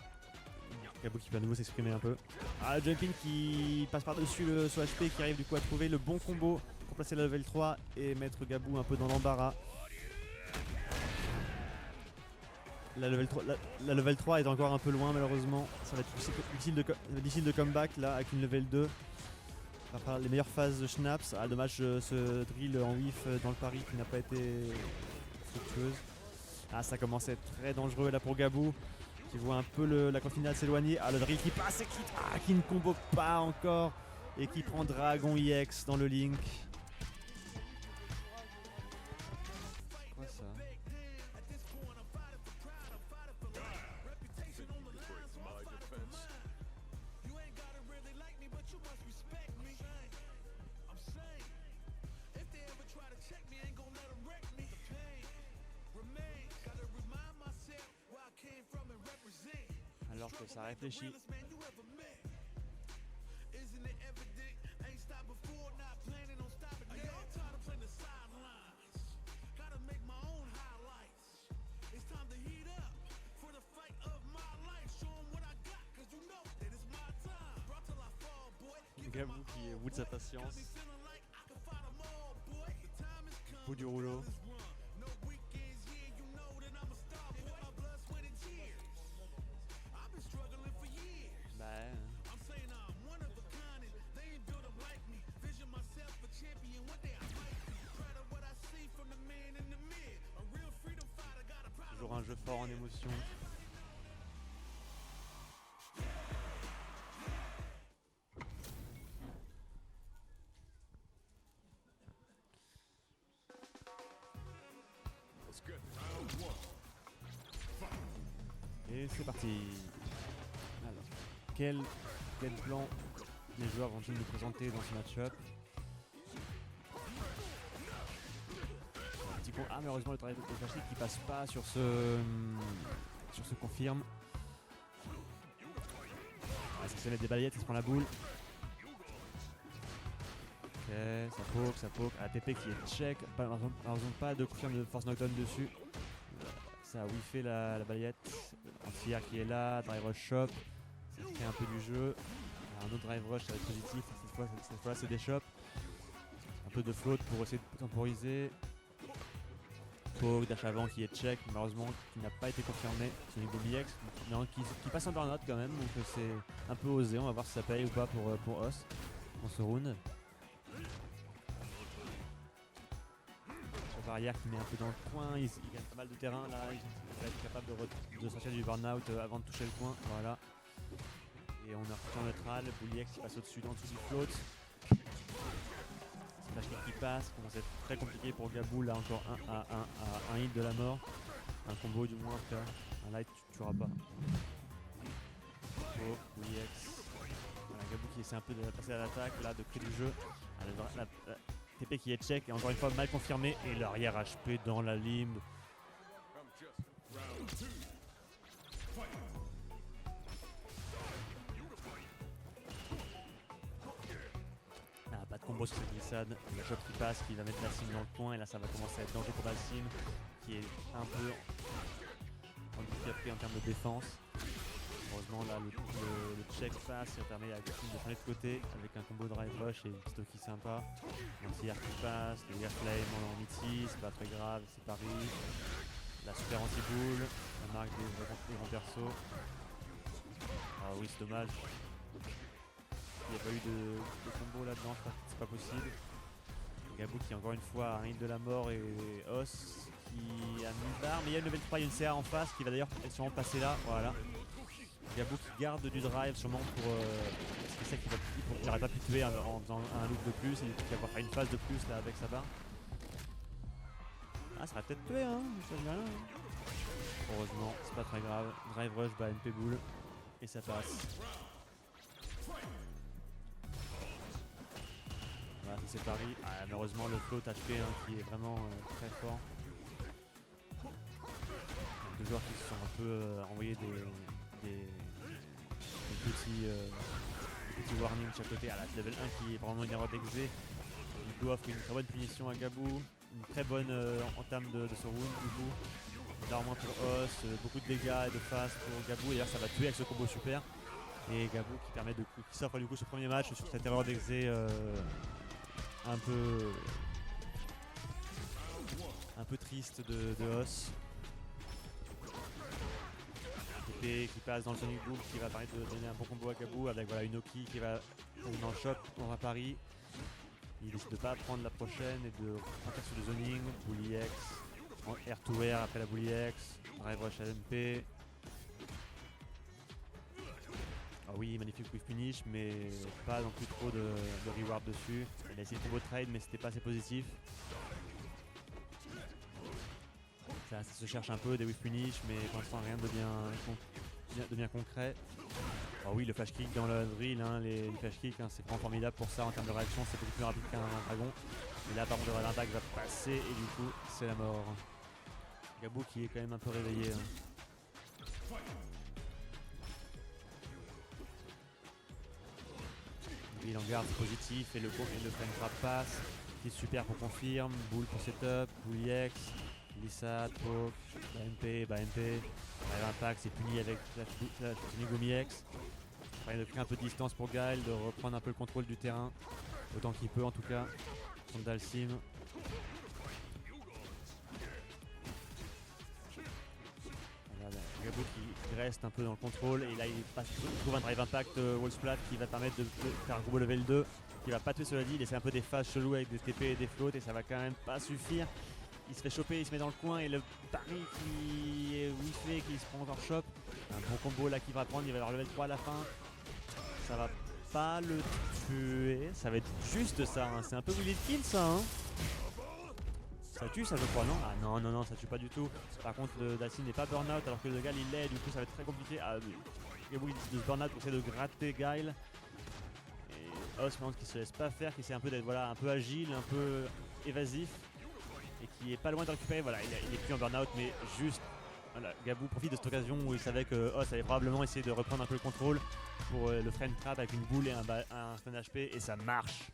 Gabou qui peut à nouveau s'exprimer un peu. Ah, Jumping qui passe par-dessus le saut HP qui arrive du coup à trouver le bon combo pour placer la level 3 et mettre Gabou un peu dans l'embarras. La level 3 est encore un peu loin malheureusement. Ça va être difficile de comeback là avec une level 2. Ça va faire les meilleures phases de Schnaps. Ah dommage ce drill en whiff dans le pari qui n'a pas été fructueuse. Ah ça commence à être très dangereux là pour Gabou qui voit un peu la finale s'éloigner. Ah le drill qui passe et qui ne combo pas encore et qui prend Dragon EX dans le link. Quoi ça? Alors que ça réfléchit. Gabou qui est au bout de sa patience. Au bout du rouleau. Toujours un jeu fort en émotion. Et c'est parti. Alors, quel plan les joueurs vont-ils nous présenter dans ce match-up? Ah malheureusement le travail de Flashy qui passe pas sur ce confirme. Ah, ça se met des balayettes, il se prend la boule. Ok, ça poke. Ah, TP qui est check. Malheureusement pas de confirme de force knockdown dessus. Ça a whiffé la balayette. Anti-air qui est là, drive rush shop. Ça crée un peu du jeu. Un autre drive rush ça va être positif. Cette fois-là c'est des shops. Un peu de float pour essayer de temporiser. Poke, dash avant qui est check, malheureusement qui n'a pas été confirmé. C'est une Bully X qui passe en burn-out quand même, donc c'est un peu osé. On va voir si ça paye ou pas pour Os dans ce round. La barrière qui met un peu dans le coin, il gagne pas mal de terrain là, il va être capable de sortir du burn-out avant de toucher le coin. Voilà. Et on a repris en neutral, Bully X qui passe au-dessus en dessous du float. Flash qui passe, commence à être très compliqué pour Gabou, là encore un hit de la mort. Un combo du moins en tout cas. Un light tu tueras pas. Oh, Bully X. Voilà, Gabou qui essaie un peu de passer à l'attaque, là de créer du jeu. La TP qui est check et encore une fois mal confirmé. Et l'arrière HP dans la limbe. combo sur cette glissade. Le choc qui passe, qui va mettre la cime dans le coin, et là ça va commencer à être dangereux pour la cime, qui est un peu handicapé en termes de défense. Heureusement là le check passe, ça permet à Gassim de changer de côté avec un combo drive rush et une stocky sympa. Anti-air qui passe, le air flame en mid, c'est pas très grave, c'est pari. La super anti-boule, la marque des grands persos. Ah oui, c'est dommage. Il n'y a pas eu de combo là-dedans, c'est pas possible. Gabou qui encore une fois a un hit de la mort et Os qui a mis une barre, mais il y a une level 3, il y a une CA en face qui va d'ailleurs sûrement passer là, voilà. Gabou qui garde du drive sûrement pour parce qu'il sait qu'il n'aurait pas pu tuer en faisant un loop de plus et qu'il va faire une phase de plus là avec sa barre. Ah, ça va peut-être tuer hein, ça vient là. Heureusement, c'est pas très grave. Drive rush by MP Bull et ça passe. Voilà, ça c'est pari. Ah, malheureusement le float HP hein, qui est vraiment très fort. Deux joueurs qui se sont un peu envoyés des petits warnings de chaque côté. Ah là, level 1 qui est vraiment une erreur d'exé. Du coup offre une très bonne punition à Gabou. Une très bonne entame de ce round du coup. D'armes pour Os, beaucoup de dégâts et de face pour Gabou. Et d'ailleurs ça va tuer avec ce combo super. Et Gabou qui permet qui s'offre du coup ce premier match sur cette erreur d'exé un peu triste de Os. Qui passe dans le Sonic Boom qui va permettre de donner un bon combo à Gabou avec voilà, une Oki qui va dans le shop, on va Paris. Il décide de ne pas prendre la prochaine et de partir sur le zoning, Bully X, en air to air après la Bully X, drive rush à MP. Ah oui, magnifique quick finish, mais pas non plus trop de reward dessus. Il a essayé de combo trade, mais c'était pas assez positif. Ça se cherche un peu des whiff finish, mais pour l'instant rien de bien concret. Oh oui, le flash kick dans le drill, hein, les flash kicks, hein, c'est vraiment formidable pour ça en termes de réaction, c'est beaucoup plus rapide qu'un dragon. Et là par contre l'impact va passer et du coup c'est la mort. Gabou qui est quand même un peu réveillé. Hein. Il en garde, c'est positif et le frame trap passe, qui est super pour confirme, boule pour setup, bully X. Glissade, poke, MP, arrive impact, c'est puni avec la Shinigami X. Il de créer un peu de distance pour Gaël, de reprendre un peu le contrôle du terrain, autant qu'il peut en tout cas, contre Dalsim. Gabou qui reste un peu dans le contrôle et là il trouve un drive impact wall splat qui va permettre de faire un combo level 2 qui va pas tuer cela dit, il essaie un peu des phases cheloues avec des TP et des floats et ça va quand même pas suffire. Il se fait choper, il se met dans le coin et le pari qui est whiffé, qui se prend encore chop. Un bon combo là qu'il va prendre, il va avoir level 3 à la fin. Ça va pas le tuer, ça va être juste ça, hein. C'est un peu Willy Kill ça hein. Ça tue ça je crois non? Ah non ça tue pas du tout. Par contre le Dalsim n'est pas burn out alors que le Gaël il l'est, du coup ça va être très compliqué. Ah, Gabou il décide de se burn out pour essayer de gratter Gaël. Et Os qui se laisse pas faire, qui essaie un peu d'être voilà, un peu agile, un peu évasif. Et qui est pas loin de récupérer, voilà, il est plus en burn-out mais juste voilà, Gabou profite de cette occasion où il savait que Os allait probablement essayer de reprendre un peu le contrôle pour le frame trap avec une boule et un stun HP et ça marche.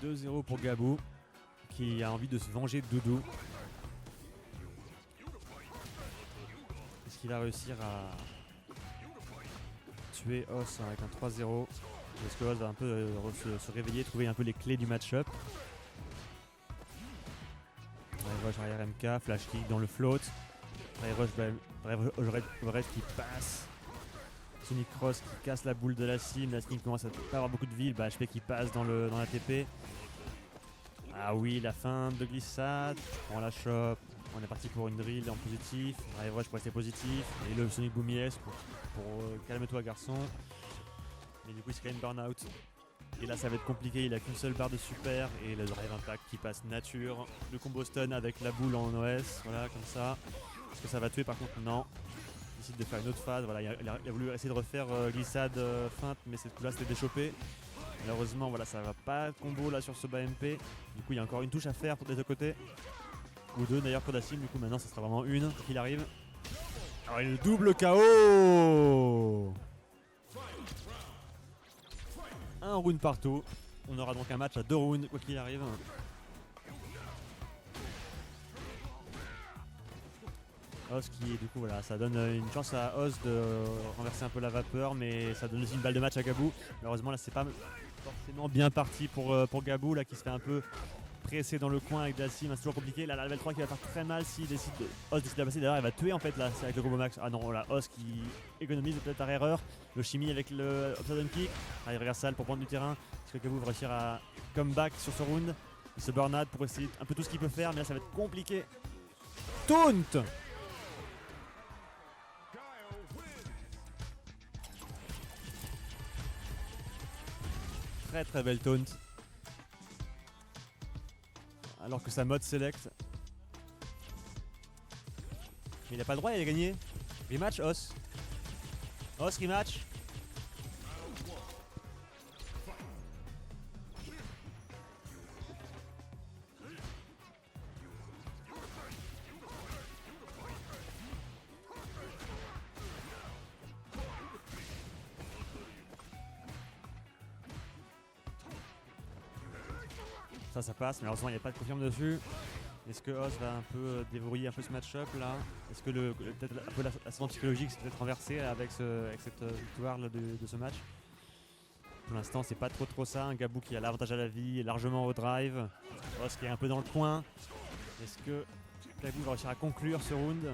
« 2-0 pour Gabou qui a envie de se venger de Doudou. Est-ce qu'il va réussir à tuer Os avec un 3-0? Est-ce que Os va un peu se réveiller, trouver un peu les clés du match-up? Rush arrière MK, flash kick dans le float. Rush qui passe. Sonic Cross qui casse la boule de la cime, la cime commence à pas avoir beaucoup de vie, bah HP qui passe dans la TP. Ah oui, la fin de glissade, on la chope, on est parti pour une drill en positif, Drive Rush pour rester positif, et le Sonic Boom ES pour calme-toi garçon. Mais du coup c'est quand même burn-out. Et là ça va être compliqué, il a qu'une seule barre de super et le Drive Impact qui passe nature. Le combo stun avec la boule en OS, voilà comme ça. Est-ce que ça va tuer par contre? Non. décide de faire une autre phase. Voilà, il a voulu essayer de refaire glissade feinte, mais cette coup-là c'était déchopé. Malheureusement, voilà, ça va pas combo là sur ce bas MP. Du coup, il y a encore une touche à faire des deux côtés. Ou deux d'ailleurs pour Dacim. Du coup, maintenant, ça sera vraiment une qu'il arrive. Alors, le double KO. Un round partout. On aura donc un match à 2 rounds, quoi qu'il arrive. Oz qui, du coup, voilà, ça donne une chance à Oz de renverser un peu la vapeur, mais ça donne aussi une balle de match à Gabou. Malheureusement, là, c'est pas forcément bien parti pour Gabou, là, qui se fait un peu presser dans le coin avec Dacim. C'est toujours compliqué. Là, la level 3 qui va faire très mal si Oz décide de passer. D'ailleurs, elle va tuer en fait là, avec le combo max. Ah non, là, Oz qui économise peut-être par erreur. Le chimie avec le upside kick. Arrive reversal pour prendre du terrain. Est-ce que Gabou va réussir à comeback sur ce round? Il se burn out pour essayer un peu tout ce qu'il peut faire, mais là, ça va être compliqué. Taunt! Très très belle taunt. Alors que sa mode select. Mais il a pas le droit, il a gagné. Rematch, Os. Os, rematch. Ça passe, mais heureusement il n'y a pas de confirme dessus. Est-ce que Oz va un peu déverrouiller un peu ce match-up là? Est-ce que peut-être un peu l'ascendant psychologique s'est peut-être renversé avec cette victoire là, de ce match? Pour l'instant c'est pas trop ça. Un Gabou qui a l'avantage à la vie, largement au drive. Oz qui est un peu dans le coin. Est-ce que Gabou va réussir à conclure ce round?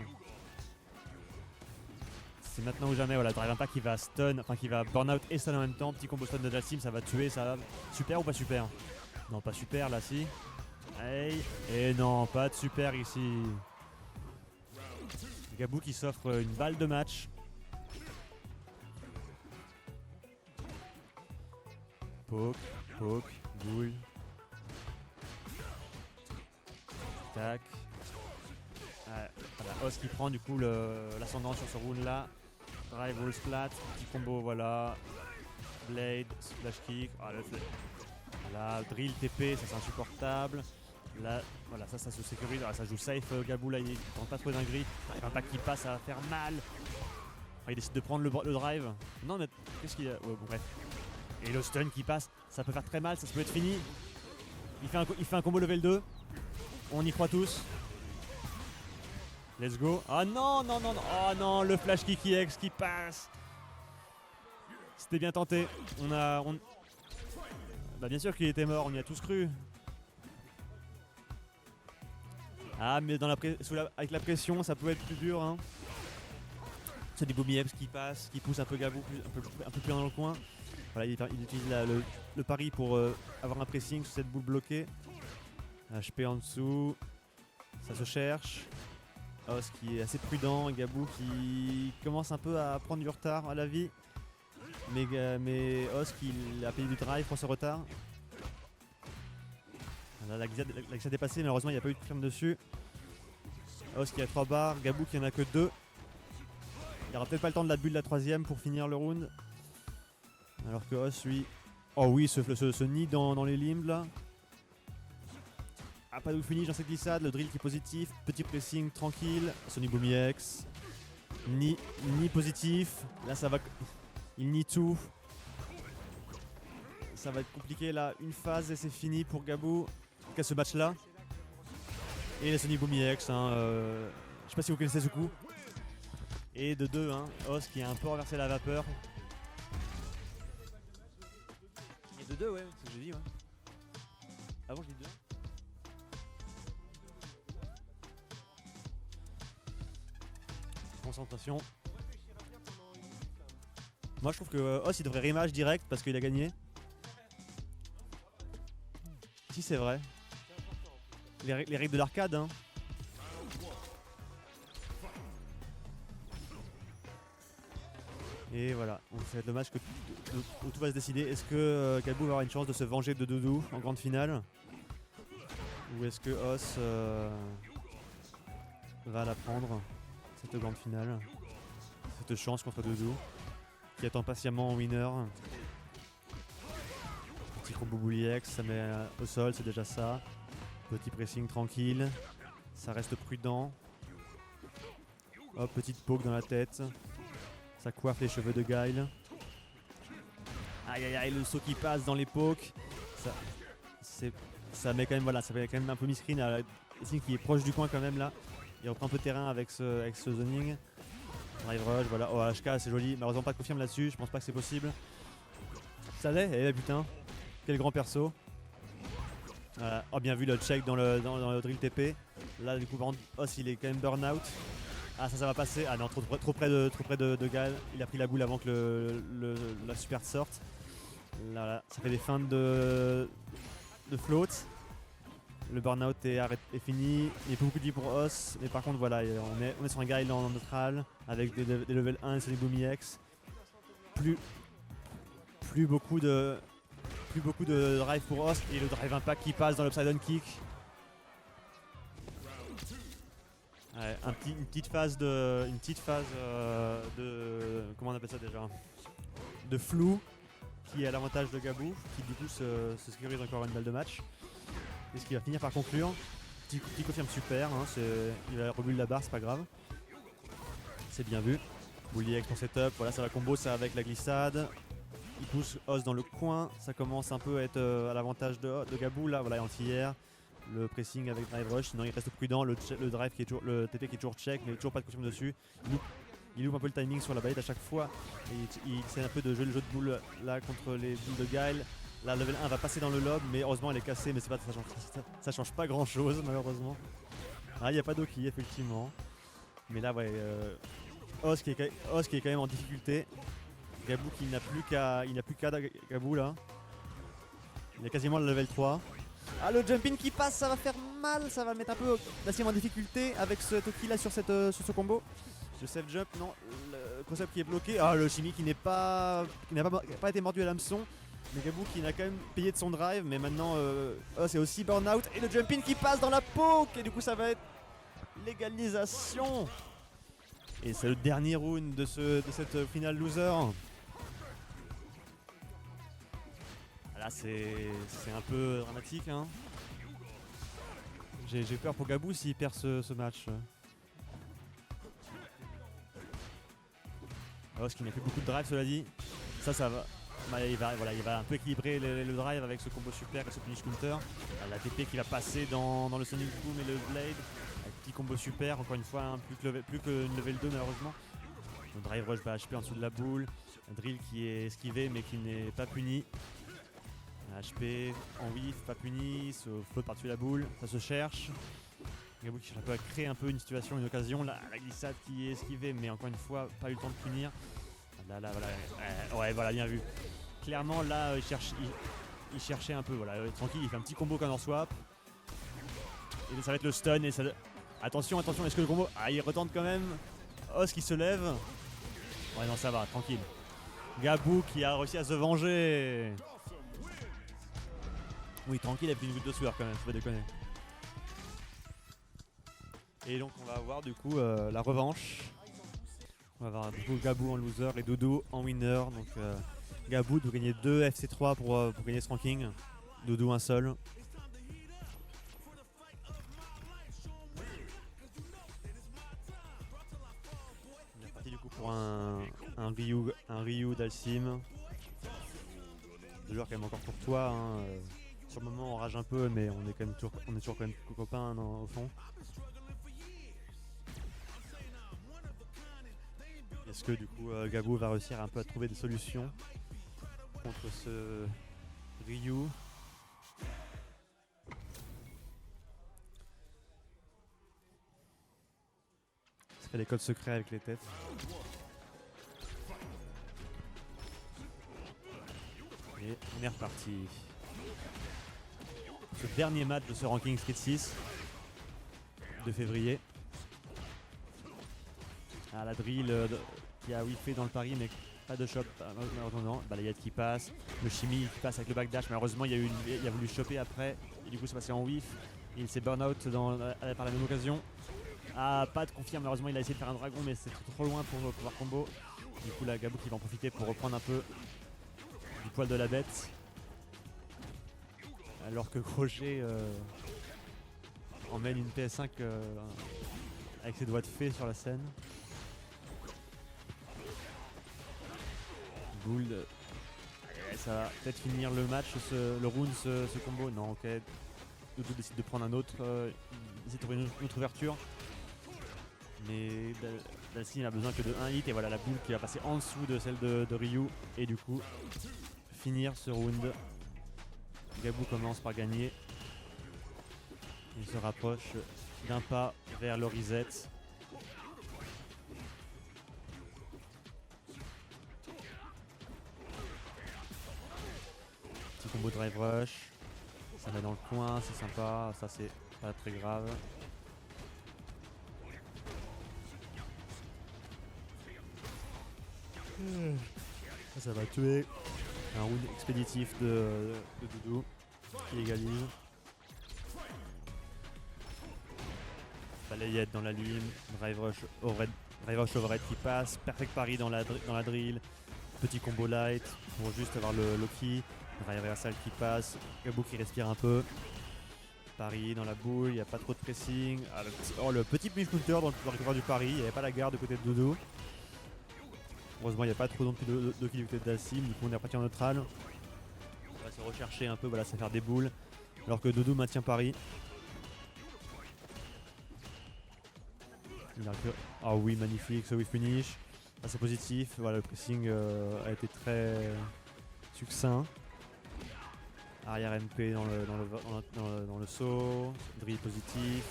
C'est maintenant ou jamais. Voilà, Drive Impact qui va stun, enfin qui va burn out et stun en même temps. Petit combo stun de Dacim, ça va tuer, ça va. Super ou pas super? Non, pas super là, si. Hey. Et non, pas de super ici. Gabou qui s'offre une balle de match. Poke, boule. Tac. Voilà, Oz qui prend du coup l'ascendant sur ce round là. Drive, roll splat, petit combo, voilà. Blade, splash kick. Ah, là, drill, TP, ça c'est insupportable. Là, voilà, ça se sécurise. Alors, ça joue safe. Gabou là, il tente pas trop dinguerie. Il Impact qui passe, ça va faire mal. Enfin, il décide de prendre le drive. Non, mais qu'est-ce qu'il a? Ouais, bon, bref. Et le stun qui passe, ça peut faire très mal, ça peut être fini. Il fait un combo level 2. On y croit tous. Let's go. Ah non. Oh non, le flash kick EX qui passe. C'était bien tenté. Bah bien sûr qu'il était mort, on y a tous cru. Ah mais avec la pression ça peut être plus dur hein. C'est des Boomy Eps qui passent, qui poussent un peu Gabou un peu plus dans le coin. Voilà, il utilise le pari pour avoir un pressing sur cette boule bloquée. HP en dessous. Ça se cherche. Os qui est assez prudent, Gabou qui commence un peu à prendre du retard à la vie. Mais Os qui a payé du drive pour ce retard. Là, la glissade est passée, malheureusement il n'y a pas eu de firme dessus. Os qui a 3 barres, Gabou qui en a que 2. Il aura peut-être pas le temps de la bulle de la 3ème pour finir le round. Alors que Os lui... Oh oui, ce nid dans les limbes là. Ah, pas de finish dans cette glissade, le drill qui est positif, petit pressing tranquille. Sonic Boom EX. Ni positif. Là ça va... Il nie tout. Ça va être compliqué là. Une phase et c'est fini pour Gabou. En tout cas ce match là. Et le Sonic Boom EX. Hein, je sais pas si vous connaissez ce coup. Et de 2, hein, Os qui a un peu renversé la vapeur. Et de 2, ouais, c'est ce que j'ai dit. Ouais. Avant je dis 2. Concentration. Moi je trouve que Os il devrait rematch direct parce qu'il a gagné. Si c'est vrai. Les règles de l'arcade hein. Et voilà, donc ça va être le match où tout va se décider. Est-ce que Gabou va avoir une chance de se venger de Doudou en grande finale? Ou est-ce que Os va la prendre, cette grande finale? petite chance contre Doudou qui attend patiemment en winner. Petit combo bully X, ça met au sol, c'est déjà ça. Petit pressing tranquille, ça reste prudent. Hop, petite poke dans la tête. Ça coiffe les cheveux de Guile. Aïe aïe aïe, le saut qui passe dans les pokes. Ça met quand même, voilà, ça fait quand même un peu miscreen à Racing qui est proche du coin quand même là. Il reprend un peu de terrain avec ce zoning. Drive rush, voilà. Oh, HK, c'est joli. Malheureusement, pas de confirme là-dessus. Je pense pas que c'est possible. Ça l'est. Eh putain, quel grand perso. Voilà. Oh, bien vu le check dans le drill TP. Là, du coup, par contre, Os, il est quand même burn out. Ah, ça va passer. Ah non, trop près de Gal. Il a pris la boule avant que la super sorte. Là, ça fait des feintes de float. Le burn-out est fini. Il y a beaucoup de vie pour Os. Mais par contre, voilà, on est sur un Guile en neutral avec des level 1 et Sonic Boom EX. Plus beaucoup de drive pour Os. Et le drive impact qui passe dans l'upside down kick. Ouais, une petite phase de comment on appelle ça déjà, de flou qui est à l'avantage de Gabou qui du coup se sécurise encore une balle de match. Et ce qui va finir par conclure. Petit confirme super, hein, il a rebulle la barre, c'est pas grave. C'est bien vu. Bully X pour setup, voilà, ça va combo ça avec la glissade. Il pousse Os dans le coin, ça commence un peu à être à l'avantage de Gabou là, voilà, anti-air. Le pressing avec drive rush, sinon il reste prudent, le drive qui est toujours, le TP qui est toujours check, mais toujours pas de confirme dessus. Il loupe un peu le timing sur la baguette à chaque fois. Et il essaie un peu de jouer le jeu de boule là contre les boules de Guile. Là, level 1 va passer dans le lob, mais heureusement elle est cassée, mais ça change pas grand chose malheureusement. Ah, il n'y a pas d'Oki effectivement. Mais là, ouais, Os qui est quand même en difficulté. Gabou qui n'a plus qu'à Gabou là. Il a quasiment le level 3. Ah, le jump in qui passe, ça va faire mal, ça va le mettre un peu en difficulté avec ce Toki là sur ce combo. Le self jump, non, le cross-up qui est bloqué. Ah, le Shimi qui n'a pas été mordu à l'hameçon. Mais Gabou qui n'a quand même payé de son drive, mais maintenant c'est aussi burn out. Et le jump in qui passe dans la poke, et du coup ça va être l'égalisation. Et c'est le dernier round de cette finale loser. Là c'est un peu dramatique, hein. J'ai peur pour Gabou s'il perd ce match. Parce qu'il n'a plus beaucoup de drive, cela dit. Ça va. Il va un peu équilibrer le drive avec ce combo super et ce punish counter. La TP qui va passer dans le Sonic Boom et le Blade. Un petit combo super, encore une fois, hein, plus qu'une level 2 malheureusement. Le drive rush va HP en dessous de la boule. Un drill qui est esquivé mais qui n'est pas puni. Un HP en whiff, pas puni, se flotte par-dessus la boule, ça se cherche. Gabou qui cherche un peu à créer un peu une situation, une occasion. Là, la glissade qui est esquivée, mais encore une fois, pas eu le temps de punir. Là, voilà. Ouais, voilà, bien vu. Clairement, là, il cherchait un peu. Voilà, tranquille, il fait un petit combo counter swap. Et ça va être le stun. Et ça... Attention, est-ce que le combo. Ah, il retente quand même. Os qui se lève. Ouais, non, ça va, tranquille. Gabou qui a réussi à se venger. Oui, tranquille, il a pris une goutte de sueur quand même, faut pas déconner. Et donc, on va avoir du coup la revanche. On va avoir du coup Gabou en loser et Doudou en winner. Donc Gabou doit gagner 2 FC3 pour gagner ce ranking. Doudou un seul. On est parti du coup pour un Ryu d'Alcim. Le joueur quand même encore pour toi. Hein. Sur le moment on rage un peu mais on est toujours quand même copains au fond. Est-ce que du coup Gabou va réussir un peu à trouver des solutions contre ce Ryu? Ça fait des codes secrets avec les têtes. Et on est reparti. Ce dernier match de ce ranking Street 6 de février. Ah, la drill qui a whiffé dans le pari mais pas de shop malheureusement. Balayette qui passe, le Shimi qui passe avec le backdash, malheureusement il a voulu choper après et du coup c'est passé en whiff. Il s'est burn out par la même occasion. Ah, pas de confirme, malheureusement il a essayé de faire un dragon mais c'est trop loin pour pouvoir combo. Du coup là Gabou qui va en profiter pour reprendre un peu du poil de la bête. Alors que Crochet emmène une PS5 avec ses doigts de fée sur la scène. Gould, ça va peut-être finir le match, le round, ce combo. Non, ok. Doudou décide de prendre un autre, essaie de trouver une autre ouverture. Mais Dhalsim a besoin que de 1 hit et voilà la boule qui va passer en dessous de celle de Ryu. Et du coup, finir ce round. Gabou commence par gagner. Il se rapproche d'un pas vers le reset. Petit combo drive rush. Ça met dans le coin, c'est sympa. Ça c'est pas très grave. Ça va tuer. Un round expéditif de Doudou qui égalise. Balayette dans la ligne, drive rush overhead qui passe, perfect parry dans la drill, petit combo light pour juste avoir le Loki, drive reversal qui passe, Gabou qui respire un peu, parry dans la boule, il n'y a pas trop de pressing, le petit punish counter dans le récupération du parry, il n'y avait pas la garde du côté de Doudou. Heureusement il n'y a pas trop de Loki du côté de Dhalsim, du coup on est reparti en neutral. On va se rechercher un peu, voilà, ça va faire des boules, alors que Doudou maintient parry. Ah oui, magnifique ce whiff finish. Assez positif. Voilà, le pressing a été très succinct. Arrière MP dans le saut. Drill positif.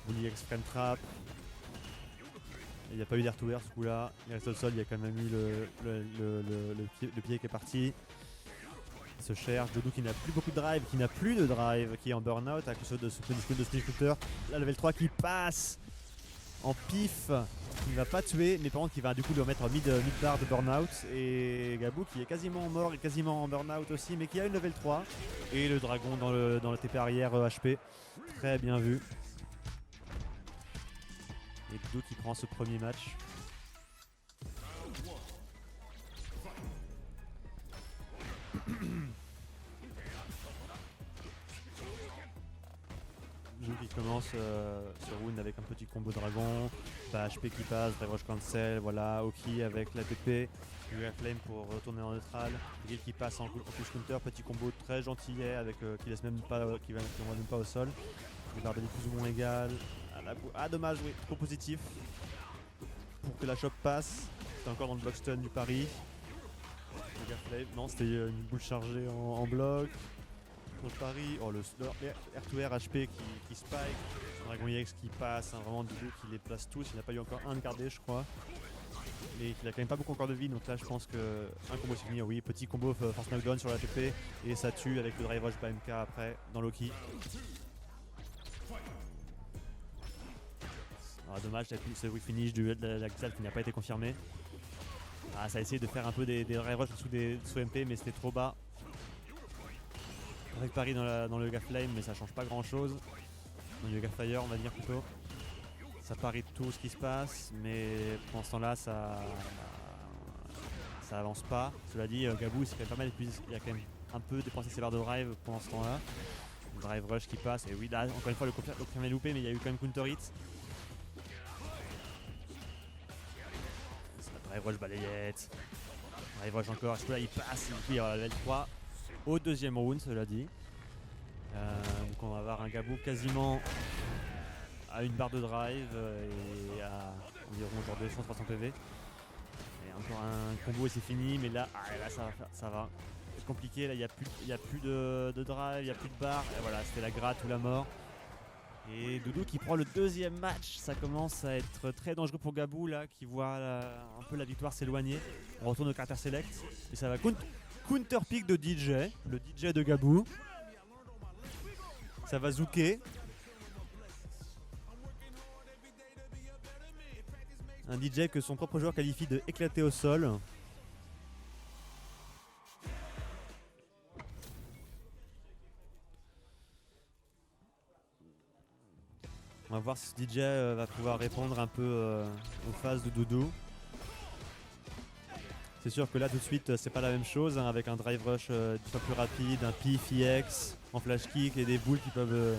Bully extreme trap. Il n'y a pas eu d'air to air ce coup là. Il reste au sol, il y a quand même eu le pied qui est parti. Il se cherche. Doudou qui n'a plus beaucoup de drive, qui est en burn-out à cause de ce split shooter. La level 3 qui passe en pif, qui ne va pas tuer, mais par contre qui va du coup lui remettre mid bar de burnout. Et Gabou qui est quasiment mort et quasiment en burnout aussi, mais qui a une level 3. Et le dragon dans le TP arrière HP. Très bien vu. Et Doudou qui prend ce premier match. Doudou qui commence ce round avec un petit combo dragon, HP qui passe, drive rush cancel, voilà, Oki avec la TP, Flame pour retourner en neutral, Gil qui passe en push counter, petit combo très gentillet avec qui laisse même pas, qui va même pas au sol, les barres de vie plus ou moins égales, dommage, oui, trop positif pour que la chope passe, c'était encore dans le block stun du pari, Flame, non c'était une boule chargée en bloc. Le pari, le R2R HP qui spike, Dragon EX qui passe, vraiment Doudou qui les place tous, il n'a pas eu encore un de gardé je crois. Et il a quand même pas beaucoup encore de vie, donc là je pense que un combo c'est fini, oui, petit combo force knockdown sur la TP et ça tue avec le drive rush by MK après dans Loki. Dommage, ce whiff finish de la Xal qui n'a pas été confirmé. Ça a essayé de faire un peu des drive rush sous MP mais c'était trop bas. Avec Paris dans le Yoga Flame, mais ça change pas grand chose. Dans le Yoga Fire, on va dire plutôt. Ça parie tout ce qui se passe, mais pendant ce temps-là, ça avance pas. Cela dit, Gabou, c'est quand même pas mal épuisé. Il a quand même un peu dépensé ses barres de drive pendant ce temps-là. Le drive rush qui passe, et oui, là, encore une fois, le confirme est loupé, mais il y a eu quand même counter hit. Drive rush balayette. Drive rush encore, ce coup-là, il passe, et puis il y aura la level 3. Au deuxième round, cela dit. Donc on va avoir un Gabou quasiment à une barre de drive et à environ genre 200-300 PV. Et encore un combo et c'est fini, mais là, ça va être compliqué. Là, il n'y a plus de drive, il n'y a plus de barre. Et voilà, c'était la gratte ou la mort. Et Doudou qui prend le deuxième match, ça commence à être très dangereux pour Gabou là, qui voit un peu la victoire s'éloigner. On retourne au caractère select et ça va counter pick de DJ, le DJ de Gabou. Ça va zouker. Un DJ que son propre joueur qualifie de éclaté au sol. On va voir si DJ va pouvoir répondre un peu aux phases de Doudou. C'est sûr que là tout de suite c'est pas la même chose hein, avec un drive rush 10 fois plus rapide, un pif EX en flash kick et des boules qui peuvent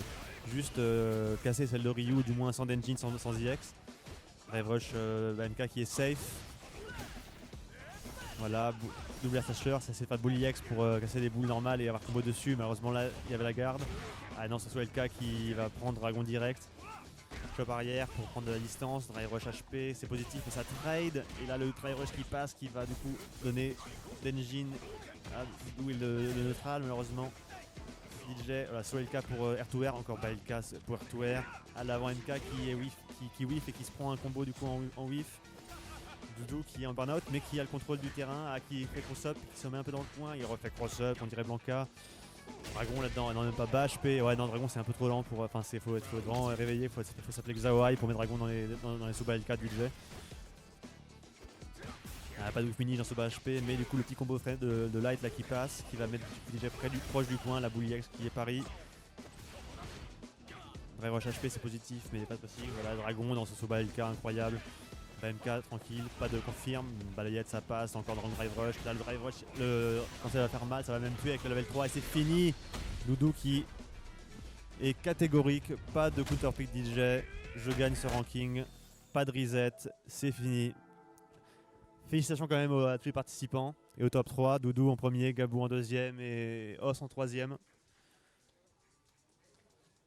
juste casser celle de Ryu, du moins sans d'engine, sans EX. Drive rush MK qui est safe. Voilà, double air slasher, ça c'est pas de boule EX pour casser des boules normales et avoir combo dessus. Malheureusement là il y avait la garde. Ah non, c'est soit LK qui va prendre Dragon direct. Chop arrière pour prendre de la distance, drive rush HP, c'est positif mais ça trade. Et là le drive rush qui passe qui va du coup donner d'engine à Doudou et le neutral malheureusement. DJ, voilà, soit LK pour air to air, encore pas LK pour air to air. À l'avant MK qui est whiff, qui whiff et qui se prend un combo du coup en whiff. Doudou qui est en burn-out mais qui a le contrôle du terrain, qui fait cross-up, qui se met un peu dans le coin, il refait cross-up, on dirait Blanca. Dragon là-dedans, non même pas bas HP, ouais non Dragon c'est un peu trop lent pour, enfin faut être vraiment réveillé, faut s'appeler Xaoai pour mettre Dragon dans les Soba LK de DJ. Pas de mini dans Soba HP, mais du coup le petit combo de Light là qui passe, qui va mettre DJ proche du coin, la boule X qui est pari. Drive rush HP c'est positif mais pas possible, voilà Dragon dans ce Soba LK incroyable. MK tranquille, pas de confirme, balayette ça passe, encore dans le drive rush, là le drive rush, quand ça va faire mal, ça va même tuer avec le level 3 et c'est fini. Doudou qui est catégorique, pas de counter pick DJ, je gagne ce ranking, pas de reset, c'est fini. Félicitations quand même à tous les participants et au top 3, Doudou en premier, Gabou en deuxième et Os en troisième.